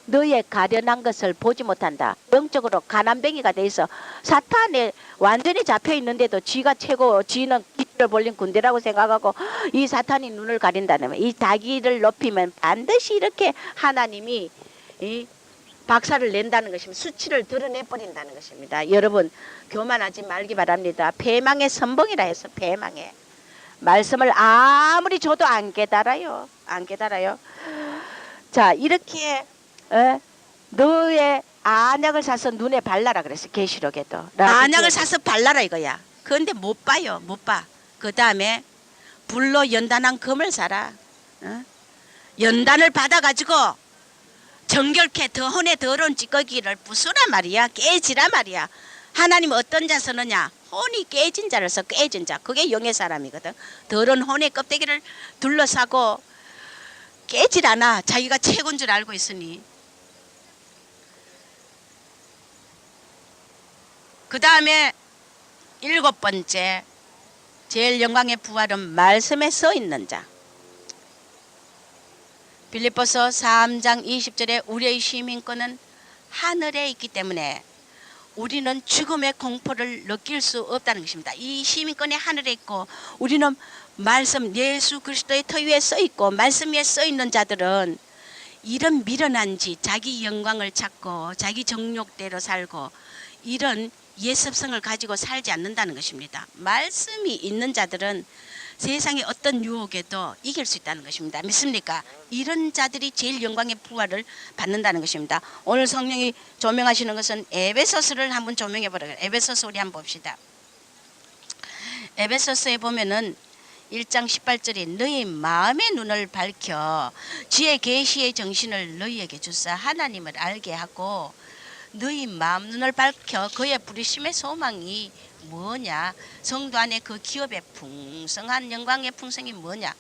너의 가련한 것을 보지 못한다. 영적으로 가난뱅이가 돼 있어. 사탄에 완전히 잡혀 있는데도 지가 최고, 지는 기를 벌린 군대라고 생각하고 이 사탄이 눈을 가린다는 거예요. 이 자기를 높이면 반드시 이렇게 하나님이 이 박살을 낸다는 것입니다. 수치를 드러내 버린다는 것입니다. 여러분 교만하지 말기 바랍니다. 패망의 선봉이라 해서 패망의 말씀을 아무리 줘도 안 깨달아요. 안 깨달아요. 자, 이렇게 너의 안약을 사서 눈에 발라라 그랬어. 계시록에도. 안약을 사서 발라라 이거야. 그런데 못 봐요. 못 봐. 그 다음에 불로 연단한 금을 사라. 연단을 받아가지고 정결케 더혼의 더러운 찌꺼기를 부수라 말이야. 깨지라 말이야. 하나님 어떤 자 쓰느냐? 혼이 깨진 자를 써. 깨진 자. 그게 영의 사람이거든. 더러운 혼의 껍데기를 둘러싸고 깨질 않아. 자기가 최고인 줄 알고 있으니. 그 다음에 7번째 제일 영광의 부활은 말씀에 써 있는 자. 빌립보서 3장 20절에 우리의 시민권은 하늘에 있기 때문에 우리는 죽음의 공포를 느낄 수 없다는 것입니다. 이 시민권이 하늘에 있고 우리는 말씀 예수 그리스도의 터 위에 써 있고 말씀 위에 써 있는 자들은 이런 미련한지 자기 영광을 찾고 자기 정욕대로 살고 이런 예습성을 가지고 살지 않는다는 것입니다. 말씀이 있는 자들은 세상의 어떤 유혹에도 이길 수 있다는 것입니다. 믿습니까? 이런 자들이 제일 영광의 부활을 받는다는 것입니다. 오늘 성령이 조명하시는 것은 에베소서를 한번 조명해 보라고요. 에베소서 우리 한번 봅시다. 에베소서에 보면은 1장 18절에 너희 마음의 눈을 밝혀 지혜 계시의 정신을 너희에게 주사 하나님을 알게 하고 너희 마음 눈을 밝혀 그의 부르심의 소망이 뭐냐, 성도 안에 그 기업의 풍성한 영광의 풍성이 뭐냐,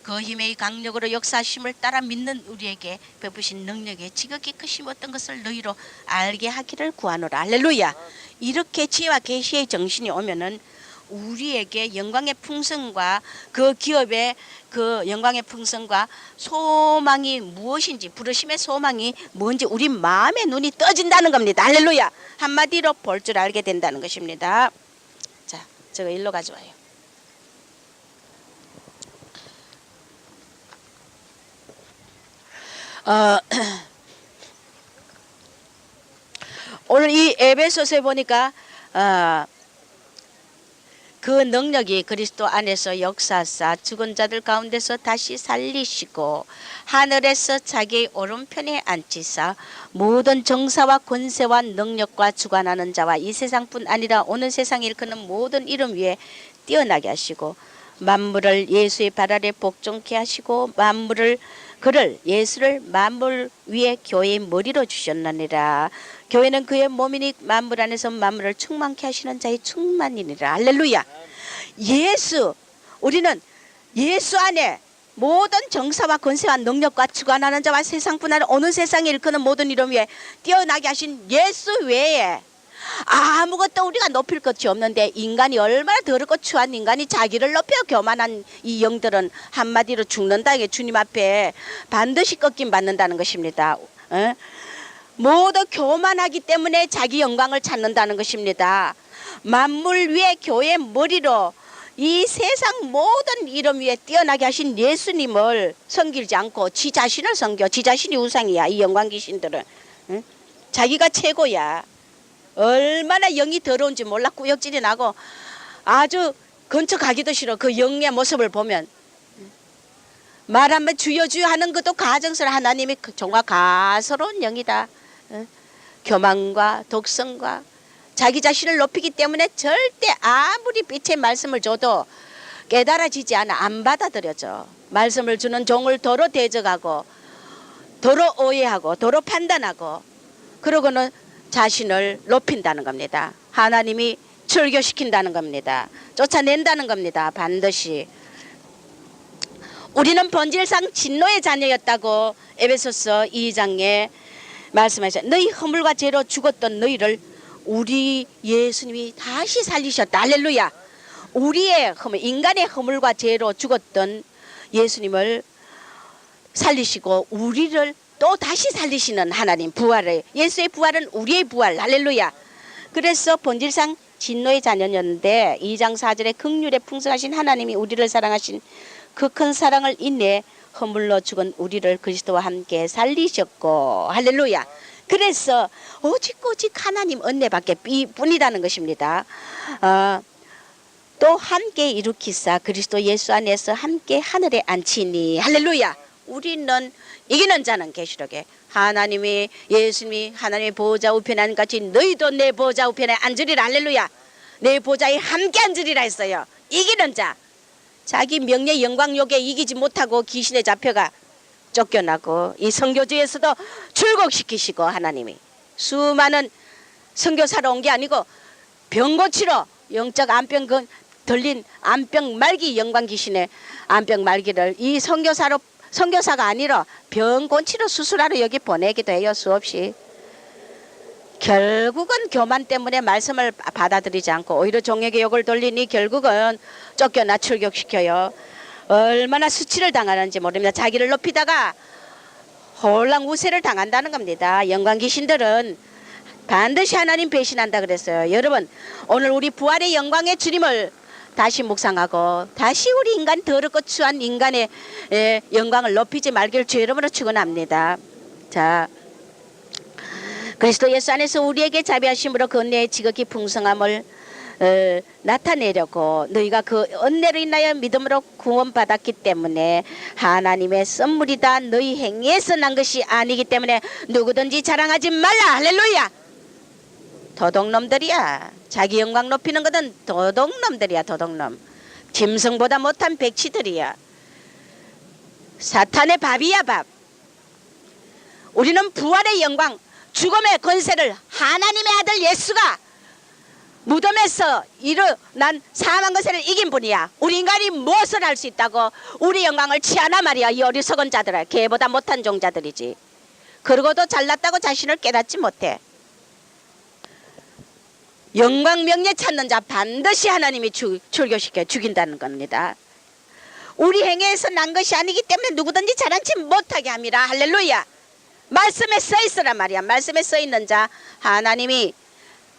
그 힘의 강력으로 역사하심을 따라 믿는 우리에게 베푸신 능력의 지극히 크심 어떤 것을 너희로 알게 하기를 구하노라. 할렐루야. 이렇게 지혜와 계시의 정신이 오면은 우리에게 영광의 풍성과 그 기업의 그 영광의 풍성과 소망이 무엇인지 부르심의 소망이 뭔지 우리 마음의 눈이 떠진다는 겁니다. 할렐루야. 한마디로 볼 줄 알게 된다는 것입니다. 자, 저거 일로 가져와요. 오늘 이 에베소서에 보니까 그 능력이 그리스도 안에서 역사하사 죽은 자들 가운데서 다시 살리시고 하늘에서 자기의 오른편에 앉히사 모든 정사와 권세와 능력과 주관하는 자와 이 세상뿐 아니라 오는 세상에 일컫는 모든 이름 위에 뛰어나게 하시고 만물을 예수의 발 아래 복종케 하시고 그를 예수를 만물 위에 교회의 머리로 주셨느니라. 교회는 그의 몸이니 만물 안에서 만물을 충만케 하시는 자의 충만이니라. 할렐루야. 예수, 우리는 예수 안에 모든 정사와 권세와 능력과 주관하는 자와 세상뿐 아니라 오는 세상에 일컫는 모든 이름 위에 뛰어나게 하신 예수 외에 아무것도 우리가 높일 것이 없는데 인간이 얼마나 더럽고 추한 인간이 자기를 높여 교만한 이 영들은 한마디로 죽는다. 이게 주님 앞에 반드시 꺾임 받는다는 것입니다. 모두 교만하기 때문에 자기 영광을 찾는다는 것입니다. 만물 위에 교회의 머리로 이 세상 모든 이름 위에 뛰어나게 하신 예수님을 섬기지 않고 지 자신을 섬겨. 지 자신이 우상이야. 이 영광 귀신들은 자기가 최고야. 얼마나 영이 더러운지 몰라. 꾸역질이 나고 아주 근처 가기도 싫어. 그 영의 모습을 보면. 말하면 주여 주여 하는 것도 가정스러워. 하나님이 정말 가소로운 영이다. 교만과 독성과 자기 자신을 높이기 때문에 절대 아무리 빛의 말씀을 줘도 깨달아지지 않아. 안 받아들여져. 말씀을 주는 종을 도로 대적하고 도로 오해하고 도로 판단하고 그러고는 자신을 높인다는 겁니다. 하나님이 출교시킨다는 겁니다. 쫓아낸다는 겁니다. 반드시. 우리는 본질상 진노의 자녀였다고 에베소서 2장에 말씀하셨어요. 너희 허물과 죄로 죽었던 너희를 우리 예수님이 다시 살리셨다. 할렐루야. 우리의 허물, 인간의 허물과 죄로 죽었던 예수님을 살리시고 우리를 또 다시 살리시는 하나님 부활을, 예수의 부활은 우리의 부활. 할렐루야. 그래서 본질상 진노의 자녀였는데 2장 4절에 긍휼에 풍성하신 하나님이 우리를 사랑하신 그 큰 사랑을 인해 허물로 죽은 우리를 그리스도와 함께 살리셨고 할렐루야. 그래서 오직 하나님 은혜밖에 뿐이라는 것입니다. 또 함께 일으키사 그리스도 예수 안에서 함께 하늘에 앉히니 할렐루야. 우리는 이기는 자는 계시록에 하나님이 예수님이 하나님의 보좌 우편에 앉은 같이 너희도 내 보좌 우편에 앉으리라. 할렐루야. 내 보좌에 함께 앉으리라 했어요. 이기는 자. 자기 명예 영광욕에 이기지 못하고 귀신에 잡혀가 쫓겨나고 이 선교지에서도 출국시키시고 하나님이 수많은 선교사로 온 게 아니고 병 고치러 영적 안병 들린 안병 말기 영광 귀신의 안병 말기를 이 선교사가 아니라 병 고치러 수술하러 여기 보내기도 해요. 수없이. 결국은 교만 때문에 말씀을 받아들이지 않고 오히려 종에게 욕을 돌리니 결국은 쫓겨나 출격시켜요. 얼마나 수치를 당하는지 모릅니다. 자기를 높이다가 홀랑 우세를 당한다는 겁니다. 영광 귀신들은 반드시 하나님 배신한다 그랬어요. 여러분 오늘 우리 부활의 영광의 주님을 다시 묵상하고 다시 우리 인간 더럽고 추한 인간의 영광을 높이지 말기를 주 이름으로 축원합니다. 자, 그리스도 예수 안에서 우리에게 자비하심으로 그 은혜의 지극히 풍성함을 나타내려고 너희가 그 은혜로 인하여 믿음으로 구원받았기 때문에 하나님의 선물이다. 너희 행위에서 난 것이 아니기 때문에 누구든지 자랑하지 말라. 할렐루야. 도둑놈들이야. 자기 영광 높이는 것은 도둑놈들이야. 도둑놈. 짐승보다 못한 백치들이야. 사탄의 밥이야 밥. 우리는 부활의 영광 죽음의 권세를 하나님의 아들 예수가 무덤에서 일어난 사망 권세를 이긴 분이야. 우리 인간이 무엇을 할 수 있다고 우리 영광을 취하나 말이야. 이 어리석은 자들아. 개보다 못한 종자들이지. 그러고도 잘났다고 자신을 깨닫지 못해. 영광 명예 찾는 자 반드시 하나님이 출교시켜 죽인다는 겁니다. 우리 행위에서 난 것이 아니기 때문에 누구든지 자랑치 못하게 함이라. 할렐루야. 말씀에 써 있으란 말이야. 말씀에 써 있는 자 하나님이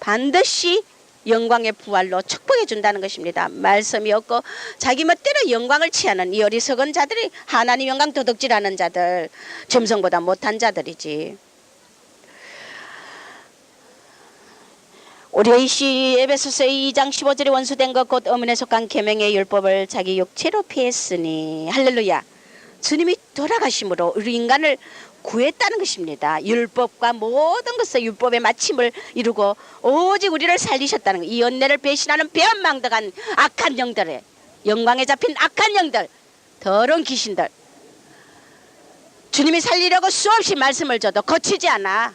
반드시 영광의 부활로 축복해 준다는 것입니다. 말씀이 없고 자기 멋대로 영광을 취하는 이 어리석은 자들이 하나님 영광 도둑질하는 자들, 짐승보다 못한 자들이지. 우리 에베소서 2장 15절에 원수된 것 곧 어머니에 속한 계명의 율법을 자기 육체로 피했으니 할렐루야. 주님이 돌아가심으로 우리 인간을 구했다는 것입니다. 율법과 모든 것을 율법의 마침을 이루고 오직 우리를 살리셨다는 것. 이 은혜를 배신하는 배은망덕한 악한 영들의 영광에 잡힌 악한 영들, 더러운 귀신들, 주님이 살리려고 수없이 말씀을 줘도 거치지 않아.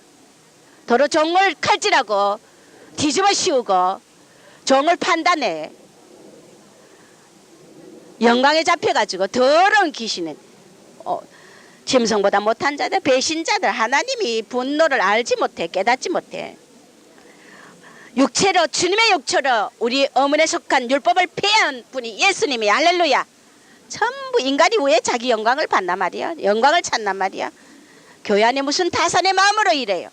도로 종을 칼질하고 뒤집어 씌우고 종을 판단해. 영광에 잡혀가지고 더러운 귀신은 짐승보다 못한 자들, 배신자들, 하나님이 분노를 알지 못해, 깨닫지 못해. 육체로, 주님의 육체로 우리 어머니에 속한 율법을 폐한 분이 예수님이. 할렐루야. 전부 인간이 왜 자기 영광을 받단 말이야. 영광을 찾단 말이야. 교회 안에 무슨 타산의 마음으로 이래요.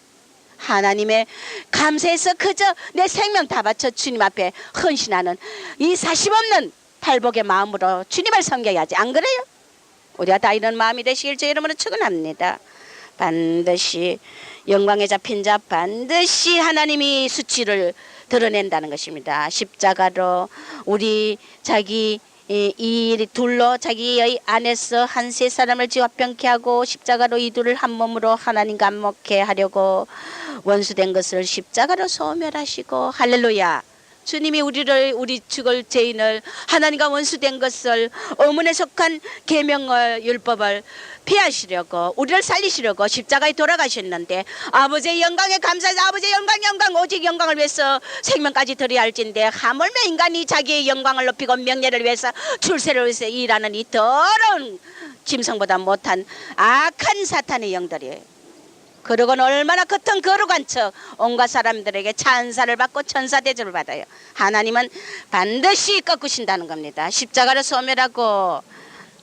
하나님의 감사해서 그저 내 생명 다 바쳐 주님 앞에 헌신하는 이 사심 없는 팔복의 마음으로 주님을 섬겨야지. 안 그래요? 우리가 다 이런 마음이 되시길 주 이름으로 축원합니다. 반드시 영광에 잡힌 자 반드시 하나님이 수치를 드러낸다는 것입니다. 십자가로 우리 자기 이 둘로 자기의 안에서 한 세 사람을 지화병케 하고 십자가로 이 둘을 한 몸으로 하나님과 한목케 하려고 원수된 것을 십자가로 소멸하시고 할렐루야. 주님이 우리 죽을 죄인을 하나님과 원수된 것을 어문에 속한 계명을 율법을 피하시려고 우리를 살리시려고 십자가에 돌아가셨는데 아버지의 영광에 감사해서 아버지의 영광 오직 영광을 위해서 생명까지 드려야 할진데 하물며 인간이 자기의 영광을 높이고 명예를 위해서 출세를 위해서 일하는 이 더러운 짐승보다 못한 악한 사탄의 영들이 그러고는 얼마나 겉은 거룩한 척 온갖 사람들에게 찬사를 받고 천사 대접을 받아요. 하나님은 반드시 꺾으신다는 겁니다. 십자가를 소멸하고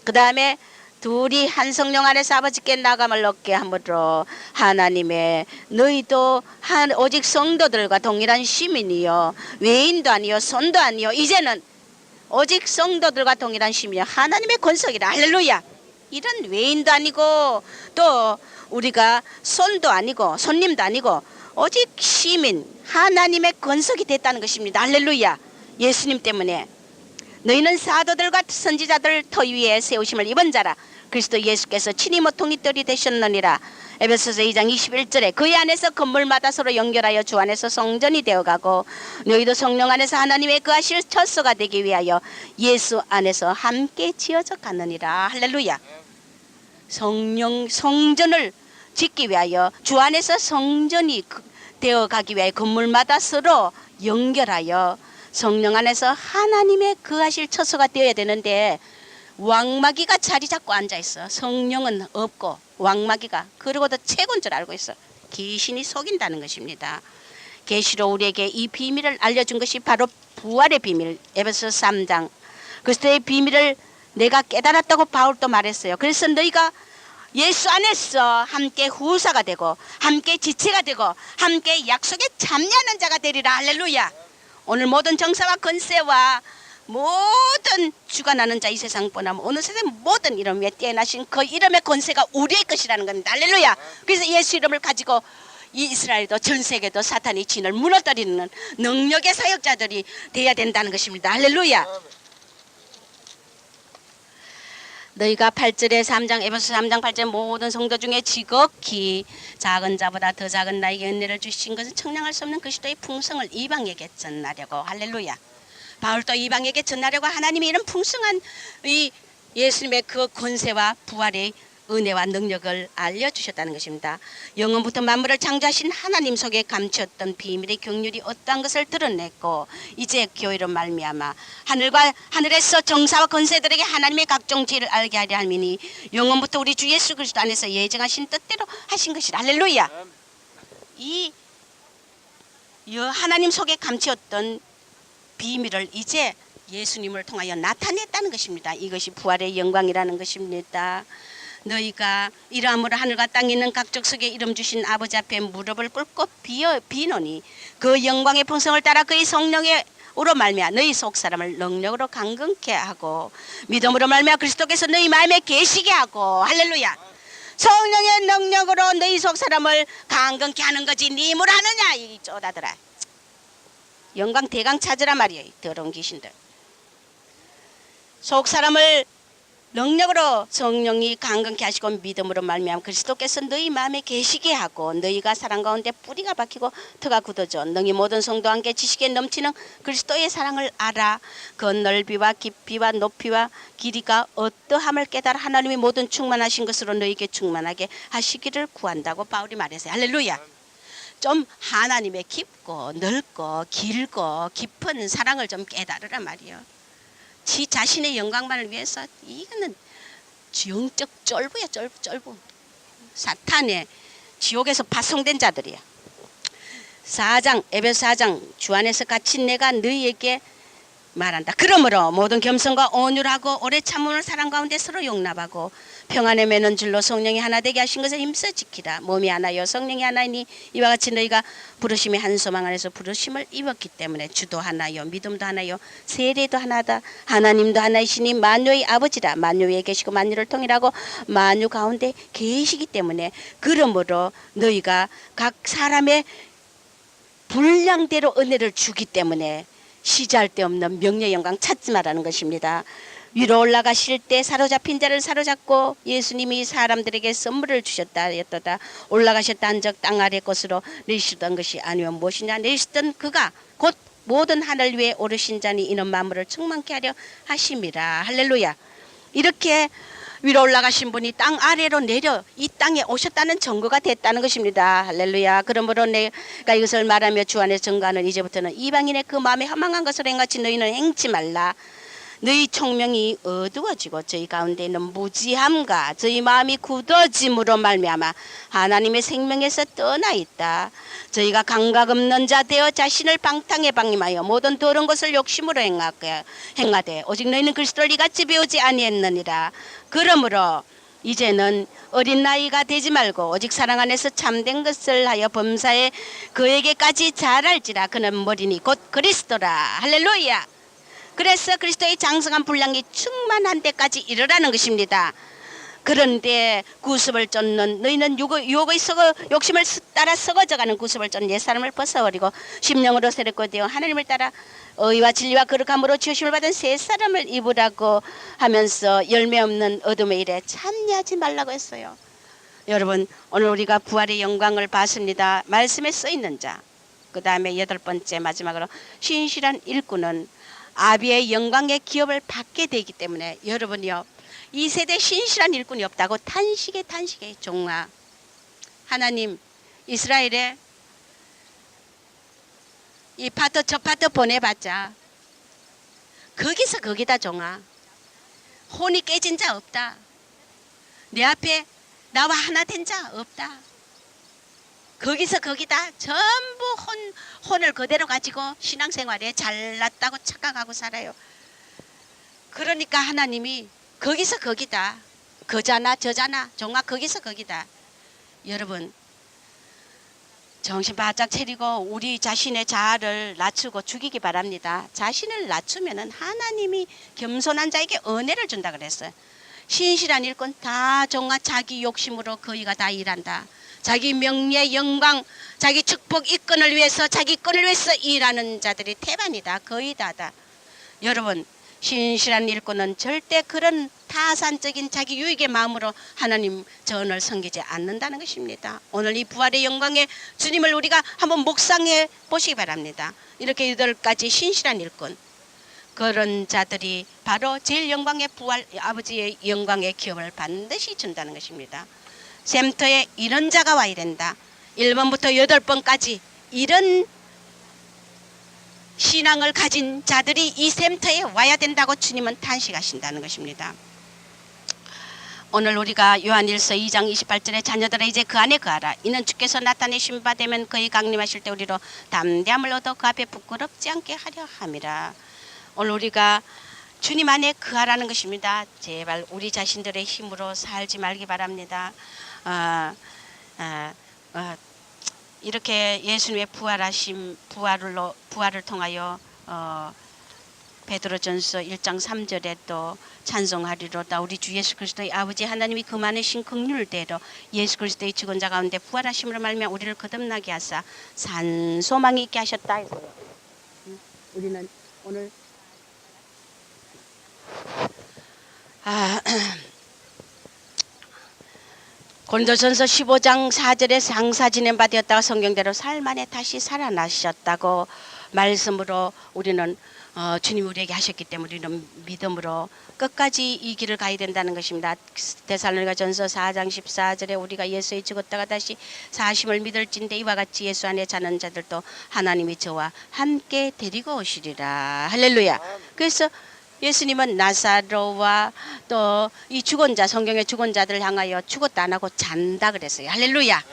그 다음에 둘이 한 성령 안에서 아버지께 나감을 얻게 함으로 하나님의 너희도 오직 성도들과 동일한 시민이요 외인도 아니요 손도 아니요 이제는 오직 성도들과 동일한 시민이요 하나님의 권속이라. 할렐루야. 이런 외인도 아니고 또 우리가 손도 아니고 손님도 아니고 오직 시민 하나님의 권속이 됐다는 것입니다. 할렐루야. 예수님 때문에 너희는 사도들과 선지자들 터 위에 세우심을 입은 자라. 그리스도 예수께서 친히 모퉁이 뜰이 되셨느니라. 에베소서 2장 21절에 그의 안에서 건물마다 서로 연결하여 주 안에서 성전이 되어가고 너희도 성령 안에서 하나님의 거하실 처소가 되기 위하여 예수 안에서 함께 지어져 가느니라. 할렐루야. 성전을 짓기 위하여 주 안에서 성전이 되어가기 위하여 건물마다 서로 연결하여 성령 안에서 하나님의 거하실 처소가 되어야 되는데 왕마귀가 자리 잡고 앉아있어. 성령은 없고 왕마귀가 그러고도 최고인 줄 알고 있어. 귀신이 속인다는 것입니다. 계시로 우리에게 이 비밀을 알려준 것이 바로 부활의 비밀. 에베소서 3장 그리스도의 비밀을 내가 깨달았다고 바울도 말했어요. 그래서 너희가 예수 안에서 함께 후사가 되고 함께 지체가 되고 함께 약속에 참여하는 자가 되리라. 할렐루야. 오늘 모든 정사와 권세와 모든 주관하는 자 이 세상 보나면 어느 세상 모든 이름 위에 뛰어나신 그 이름의 권세가 우리의 것이라는 겁니다. 할렐루야. 그래서 예수 이름을 가지고 이 이스라엘도 전 세계도 사탄의 진을 무너뜨리는 능력의 사역자들이 되어야 된다는 것입니다. 할렐루야. 너희가 8절에 3장 에베소 3장 8절 모든 성도 중에 지극히 작은 자보다 더 작은 나에게 은혜를 주신 것은 청량할 수 없는 그리스도의 풍성을 이방에게 전하려고. 할렐루야. 바울도 이방에게 전하려고 하나님이 이런 풍성한 이 예수님의 그 권세와 부활의 은혜와 능력을 알려주셨다는 것입니다. 영원부터 만물을 창조하신 하나님 속에 감추었던 비밀의 경륜이 어떠한 것을 드러냈고 이제 교회로 말미암아 하늘에서 정사와 권세들에게 하나님의 각종 지혜를 알게 하려 함이니 영원부터 우리 주 예수 그리스도 안에서 예정하신 뜻대로 하신 것이라. 할렐루야. 이 하나님 속에 감추었던 비밀을 이제 예수님을 통하여 나타냈다는 것입니다. 이것이 부활의 영광이라는 것입니다. 너희가 이러함으로 하늘과 땅에 있는 각족 속에 이름 주신 아버지 앞에 무릎을 꿇고 비노니 그 영광의 풍성을 따라 그의 성령으로 말미암아 너희 속 사람을 능력으로 강건케 하고 믿음으로 말미암아 그리스도께서 너희 마음에 계시게 하고. 할렐루야. 성령의 능력으로 너희 속 사람을 강건케 하는 거지 네 뭘 하느냐 이 쪼다들아. 영광 대강 찾으라 말이에요. 더러운 귀신들. 속 사람을 능력으로 성령이 강건케 하시고 믿음으로 말미암아 그리스도께서 너희 마음에 계시게 하고 너희가 사랑 가운데 뿌리가 박히고 터가 굳어져 너희 모든 성도와 함께 지식에 넘치는 그리스도의 사랑을 알아 그 넓이와 깊이와 높이와 길이가 어떠함을 깨달아 하나님의 모든 충만하신 것으로 너희에게 충만하게 하시기를 구한다고 바울이 말했어요. 할렐루야. 좀 하나님의 깊고 넓고 길고 깊은 사랑을 좀 깨달으란 말이에요. 지 자신의 영광만을 위해서 이거는 영적 쫄부야. 쫄부. 사탄의 지옥에서 파송된 자들이야. 4장 에베소 4장 주 안에서 갇힌 내가 너희에게 말한다. 그러므로 모든 겸손과 온유하고 오래 참음을 사랑 가운데 서로 용납하고 평안에 매는 줄로 성령이 하나 되게 하신 것을 힘써 지키라. 몸이 하나요 성령이 하나이니 이와 같이 너희가 부르심이 한 소망 안에서 부르심을 입었기 때문에 주도 하나요 믿음도 하나요 세례도 하나다. 하나님도 하나이시니 만유의 아버지라. 만유 위에 계시고 만유를 통일하고 만유 가운데 계시기 때문에 그러므로 너희가 각 사람의 분량대로 은혜를 주기 때문에 시작할 데 없는 명예 영광 찾지 말라는 것입니다. 위로 올라가실 때 사로잡힌 자를 사로잡고 예수님이 사람들에게 선물을 주셨다 하였도다. 올라가셨다 한적 땅 아래 것으로 내리시던 것이 아니면 무엇이냐. 내리시던 그가 곧 모든 하늘 위에 오르신 자니 이는 만물을 충만케 하려 하심이라. 할렐루야. 이렇게 위로 올라가신 분이 땅 아래로 내려 이 땅에 오셨다는 증거가 됐다는 것입니다. 할렐루야. 그러므로 내가 이것을 말하며 주 안에 증거하는 이제부터는 이방인의 그 마음에 허망한 것을 행같이 너희는 행치 말라. 너희 총명이 어두워지고 저희 가운데 있는 무지함과 저희 마음이 굳어짐으로 말미암아 하나님의 생명에서 떠나 있다. 저희가 감각 없는 자 되어 자신을 방탕에 방임하여 모든 더러운 것을 욕심으로 행하되 오직 너희는 그리스도를 이같이 배우지 아니했느니라. 그러므로 이제는 어린 나이가 되지 말고 오직 사랑 안에서 참된 것을 하여 범사에 그에게까지 잘할지라. 그는 머리니 곧 그리스도라. 할렐루야. 그래서 그리스도의 장성한 분량이 충만한 데까지 이르라는 것입니다. 그런데 구습을 쫓는 너희는 유혹의 욕심을 따라 썩어져가는 구습을 쫓는 옛사람을 벗어버리고 심령으로 새롭게 되어 하나님을 따라 의와 진리와 거룩함으로 지으심을 받은 새 사람을 입으라고 하면서 열매 없는 어둠의 일에 참여하지 말라고 했어요. 여러분, 오늘 우리가 부활의 영광을 봤습니다. 말씀에 써있는 자. 그 다음에 8번째 마지막으로 신실한 일꾼은 아비의 영광의 기업을 받게 되기 때문에 여러분이요, 이 세대 신실한 일꾼이 없다고 탄식에 종아. 하나님 이스라엘에 이 파트 저 파트 보내봤자 거기서 거기다 종아. 혼이 깨진 자 없다. 내 앞에 나와 하나 된 자 없다. 거기서 거기다 전부 혼을 그대로 가지고 신앙생활에 잘났다고 착각하고 살아요. 그러니까 하나님이 거기서 거기다. 그자나 저자나 종아 거기서 거기다. 여러분 정신 바짝 차리고 우리 자신의 자아를 낮추고 죽이기 바랍니다. 자신을 낮추면은 하나님이 겸손한 자에게 은혜를 준다 그랬어요. 신실한 일꾼 다 종아 자기 욕심으로 거의가 다 일한다. 자기 명예 영광 자기 축복 이권을 위해서 자기 권을 위해서 일하는 자들이 태반이다. 거의 다다. 여러분 신실한 일꾼은 절대 그런 타산적인 자기 유익의 마음으로 하나님 전을 섬기지 않는다는 것입니다. 오늘 이 부활의 영광의 주님을 우리가 한번 묵상해 보시기 바랍니다. 이렇게 8가지 신실한 일꾼, 그런 자들이 바로 제일 영광의 부활 아버지의 영광의 기업을 반드시 준다는 것입니다. 샘터에 이런 자가 와야 된다. 1번부터 8번까지 이런 신앙을 가진 자들이 이 샘터에 와야 된다고 주님은 탄식하신다는 것입니다. 오늘 우리가 요한일서 2장 28절에 자녀들아 이제 그 안에 거하라. 이는 주께서 나타내신 바 되면 그의 강림하실 때 우리로 담대함을 얻어 그 앞에 부끄럽지 않게 하려 함이라. 오늘 우리가 주님 안에 거하라는 것입니다. 제발 우리 자신들의 힘으로 살지 말기 바랍니다. 이렇게 예수님의 부활을 통하여 베드로전서 1장 3절에 또 찬송하리로다. 우리 주 예수 그리스도의 아버지 하나님이 그 많으신 긍휼대로 예수 그리스도의 죽은 자 가운데 부활하심으로 말미암아 우리를 거듭나게 하사 산 소망이 있게 하셨다. 우리는 오늘 고린도전서 15장 4절에 장사 지낸 바 되었다가 성경대로 사흘 만에 다시 살아나셨다고 말씀으로 우리는 주님 우리에게 하셨기 때문에 우리는 믿음으로 끝까지 이 길을 가야 된다는 것입니다. 데살로니가전서 4장 14절에 우리가 예수에 죽었다가 다시 사심을 믿을진데 이와 같이 예수 안에 자는 자들도 하나님이 저와 함께 데리고 오시리라. 할렐루야. 그래서 예수님은 나사로와 또 이 죽은 자, 성경의 죽은 자들을 향하여 죽었다 안 하고 잔다 그랬어요. 할렐루야.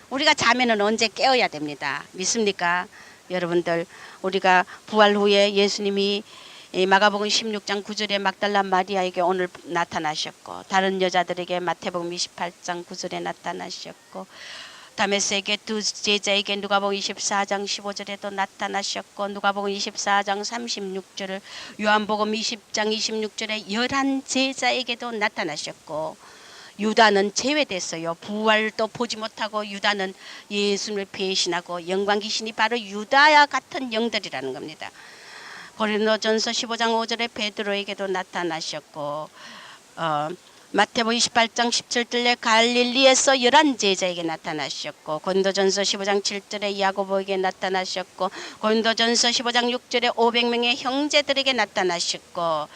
우리가 자면은 언제 깨어야 됩니다. 믿습니까? 여러분들 우리가 부활 후에 예수님이 마가복음 16장 9절에 막달라 마리아에게 오늘 나타나셨고 다른 여자들에게 마태복음 28장 9절에 나타나셨고 다메섹의 두 제자에게 누가복음 24장 15절에도 나타나셨고 누가복음 24장 36절을 요한복음 20장 26절에 11 제자에게도 나타나셨고 유다는 제외됐어요. 부활도 보지 못하고 유다는 예수님을 배신하고 영광 귀신이 바로 유다와 같은 영들이라는 겁니다. 고린도전서 15장 5절에 베드로에게도 나타나셨고 마태복음 28장 17절에 갈릴리에서 11 제자에게 나타나셨고 고린도전서 15장 7절에 야고보에게 나타나셨고 고린도전서 15장 6절에 500명의 형제들에게 나타나셨고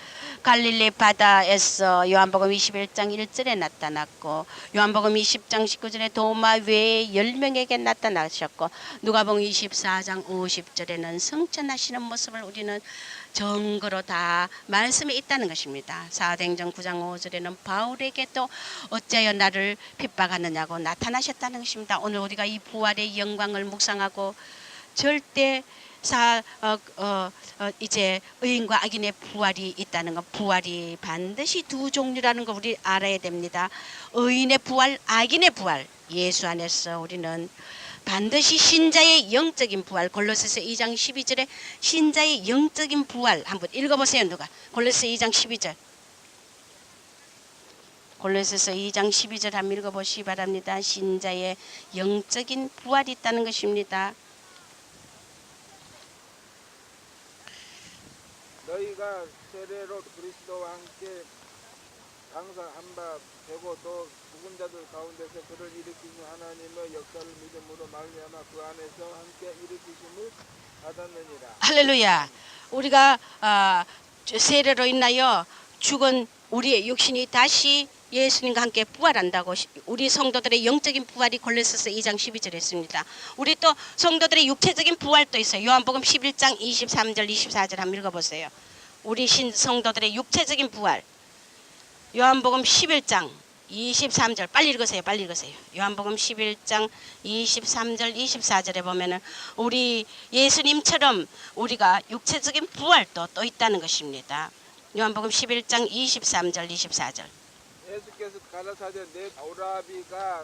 갈릴리 바다에서 요한복음 21장 1절에 나타났고 요한복음 20장 19절에 도마 외에 10명에게 나타나셨고 누가복음 24장 50절에는 성천하시는 모습을 우리는 증거로 다 말씀에 있다는 것입니다. 사도행전 9장 5절에는 바울에게도 어찌하여 나를 핍박하느냐고 나타나셨다는 것입니다. 오늘 우리가 이 부활의 영광을 묵상하고 절대 이제 의인과 악인의 부활이 있다는 것, 부활이 반드시 두 종류라는 거 우리 알아야 됩니다. 의인의 부활, 악인의 부활. 예수 안에서 우리는 반드시 신자의 영적인 부활. 골로새서 2장 12절에 신자의 영적인 부활 한번 읽어보세요. 누가? 골로새 2장 12절. 골로새서 2장 12절 한번 읽어보시기 바랍니다. 신자의 영적인 부활이 있다는 것입니다. 너희가 세례로 그리스도와 함께 장사한 바 되고 또 죽은 자들 가운데서 그를 일으키신 하나님의 역사를 믿음으로 말미암아 그 안에서 함께 일으키심을 받았느니라. 할렐루야. 우리가 세례로 인하여 죽은 우리의 육신이 다시 예수님과 함께 부활한다고 우리 성도들의 영적인 부활이 골로새서 2장 12절에 있습니다. 우리 또 성도들의 육체적인 부활도 있어요. 요한복음 11장 23절 24절 한번 읽어보세요. 우리 성도들의 육체적인 부활. 요한복음 11장 23절 빨리 읽으세요. 빨리 읽으세요. 요한복음 11장 23절 24절에 보면은 우리 예수님처럼 우리가 육체적인 부활도 또 있다는 것입니다. 요한복음 11장 23절 24절. 예수께서 가라사대 내 오라비가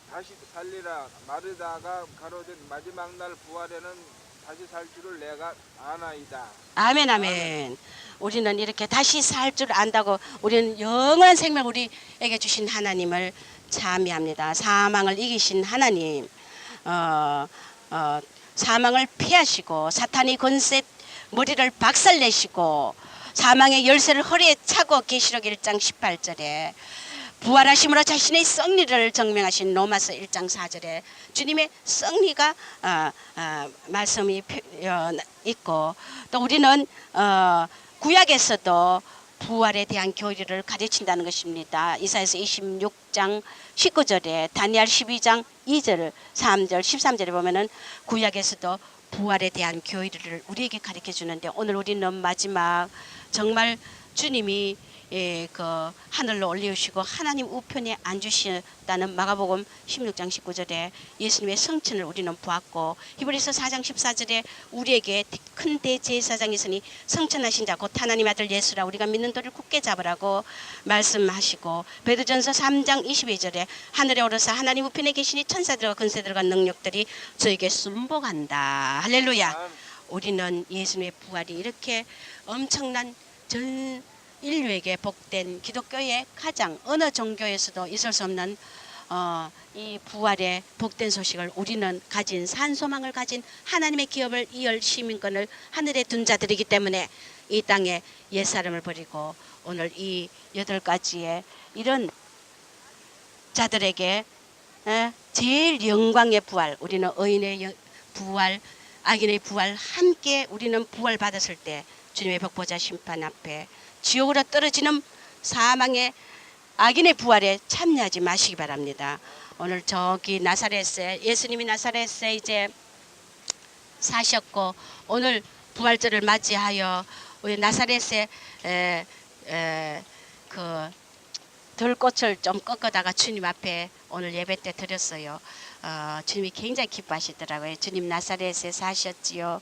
다시 살리라. 마르다가 가로된 마지막 날 부활에는 다시 살 줄을 내가 아나이다. 아멘 아멘. 우리는 이렇게 다시 살 줄 안다고 우리는 영원한 생명 우리에게 주신 하나님을 찬미합니다. 사망을 이기신 하나님, 사망을 피하시고 사탄의 권세 머리를 박살내시고 사망의 열쇠를 허리에 차고 계시록 1장 18절에 부활하심으로 자신의 승리를 증명하신 로마서 1장 4절에 주님의 승리가 말씀이 있고 또 우리는 구약에서도 부활에 대한 교리를 가르친다는 것입니다. 이사야서 26장 19절에 다니엘 12장 2절 3절 13절에 보면은 구약에서도 부활에 대한 교리를 우리에게 가르쳐 주는데 오늘 우리는 마지막 정말 주님이 그 하늘로 올리우시고 하나님 우편에 앉으셨다는 마가복음 16장 19절에 예수님의 성천을 우리는 보았고 히브리서 4장 14절에 우리에게 큰 대제사장이 있으니 성천하신 자 곧 하나님 아들 예수라 우리가 믿는 도를 굳게 잡으라고 말씀하시고 베드전서 3장 22절에 하늘에 오르사 하나님 우편에 계시니 천사들과 권세들과 능력들이 저에게 순복한다. 할렐루야. 우리는 예수님의 부활이 이렇게 엄청난 전 인류에게 복된 기독교의 가장 어느 종교에서도 있을 수 없는 이 부활의 복된 소식을 우리는 가진 산소망을 가진 하나님의 기업을 이을 시민권을 하늘에 둔 자들이기 때문에 이 땅에 옛사람을 버리고 오늘 이 8가지의 이런 자들에게 제일 영광의 부활 우리는 의인의 부활 악인의 부활 함께 우리는 부활 받았을 때 주님의 벽보자 심판 앞에 지옥으로 떨어지는 사망의 악인의 부활에 참여하지 마시기 바랍니다. 오늘 저기 나사렛에 예수님이 나사렛에 이제 사셨고 오늘 부활절을 맞이하여 우리 나사렛에 그 들꽃을 좀 꺾어다가 주님 앞에 오늘 예배 때 드렸어요. 주님이 굉장히 기뻐하시더라고요. 주님 나사렛에 사셨지요.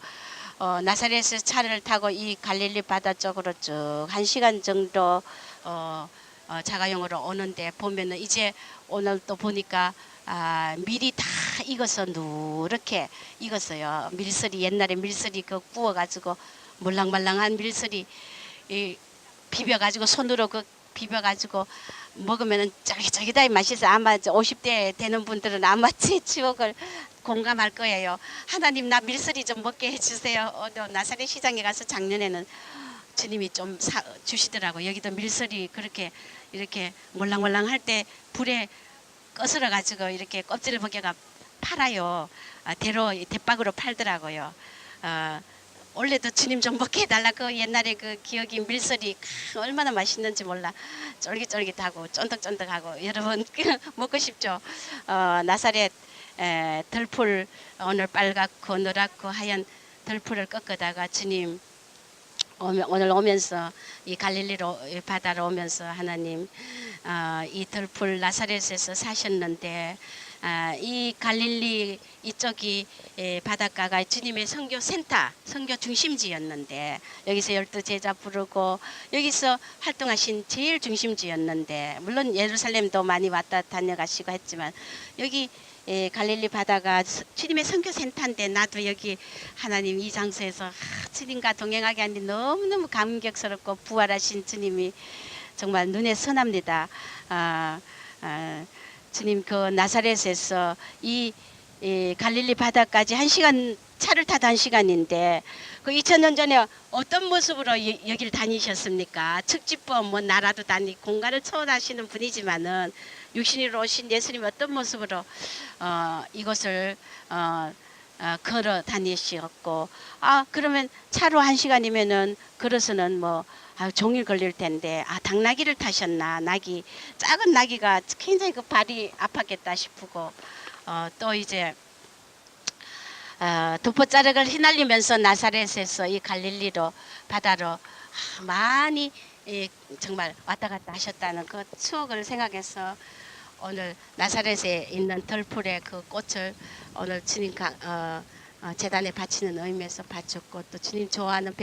나사렛에서 차를 타고 이 갈릴리 바다 쪽으로 쭉 1시간 정도 자가용으로 오는데 보면은 이제 오늘 또 보니까 밀이 다 익어서 누렇게 익었어요. 밀서리 옛날에 밀서리 그 구워가지고 물랑말랑한 밀서리 비벼가지고 손으로 그 비벼가지고 먹으면 쫄깃쫄깃하게 맛있어. 아마 50대 되는 분들은 아마 제 추억을 공감할 거예요. 하나님 나 밀서리 좀 먹게 해주세요. 나사렛 시장에 가서 작년에는 주님이 좀 주시더라고. 여기도 밀서리 그렇게 이렇게 몰랑몰랑 할 때 불에 거슬러 가지고 이렇게 껍질을 벗겨가 팔아요. 대박으로 팔더라고요. 원래도 주님 좀 먹게 해달라. 그 옛날에 그 기억이 밀서리 얼마나 맛있는지 몰라. 쫄깃쫄깃하고 쫀득쫀득하고 여러분 먹고 싶죠. 나사렛 덜풀 오늘 빨갛고 노랗고 하얀 덜풀을 꺾어다가 주님 오늘 오면서 이 갈릴리로 바다로 오면서 하나님 이 덜풀 나사렛에서 사셨는데 이 갈릴리 이쪽이 바닷가가 주님의 선교 센터, 선교 중심지였는데 여기서 12제자 부르고 여기서 활동하신 제일 중심지였는데 물론 예루살렘도 많이 왔다 다녀가시고 했지만 여기 갈릴리 바다가 주님의 선교 센터인데 나도 여기 하나님 이 장소에서 주님과 동행하게 하니 너무너무 감격스럽고 부활하신 주님이 정말 눈에 선합니다. 주님 그 나사렛에서 이 갈릴리 바다까지 1시간 차를 타도 1시간인데 그 2000년 전에 어떤 모습으로 여기를 다니셨습니까? 측집법 뭐 나라도 다니고 공간을 초월하시는 분이지만은 육신으로 오신 예수님 어떤 모습으로 이곳을 걸어 다니셨고 그러면 차로 1시간이면은 걸어서는 뭐 종일 걸릴 텐데 당나귀를 타셨나. 작은 나귀가 굉장히 그 발이 아팠겠다 싶고 또 이제 도포자락을 휘날리면서 나사렛에서 이 갈릴리로 바다로 많이 정말 왔다 갔다 하셨다는 그 추억을 생각해서 오늘 나사렛에 있는 덜풀의 그 꽃을 오늘 주님 재단에 바치는 의미에서 바쳤고 또 주님 좋아하는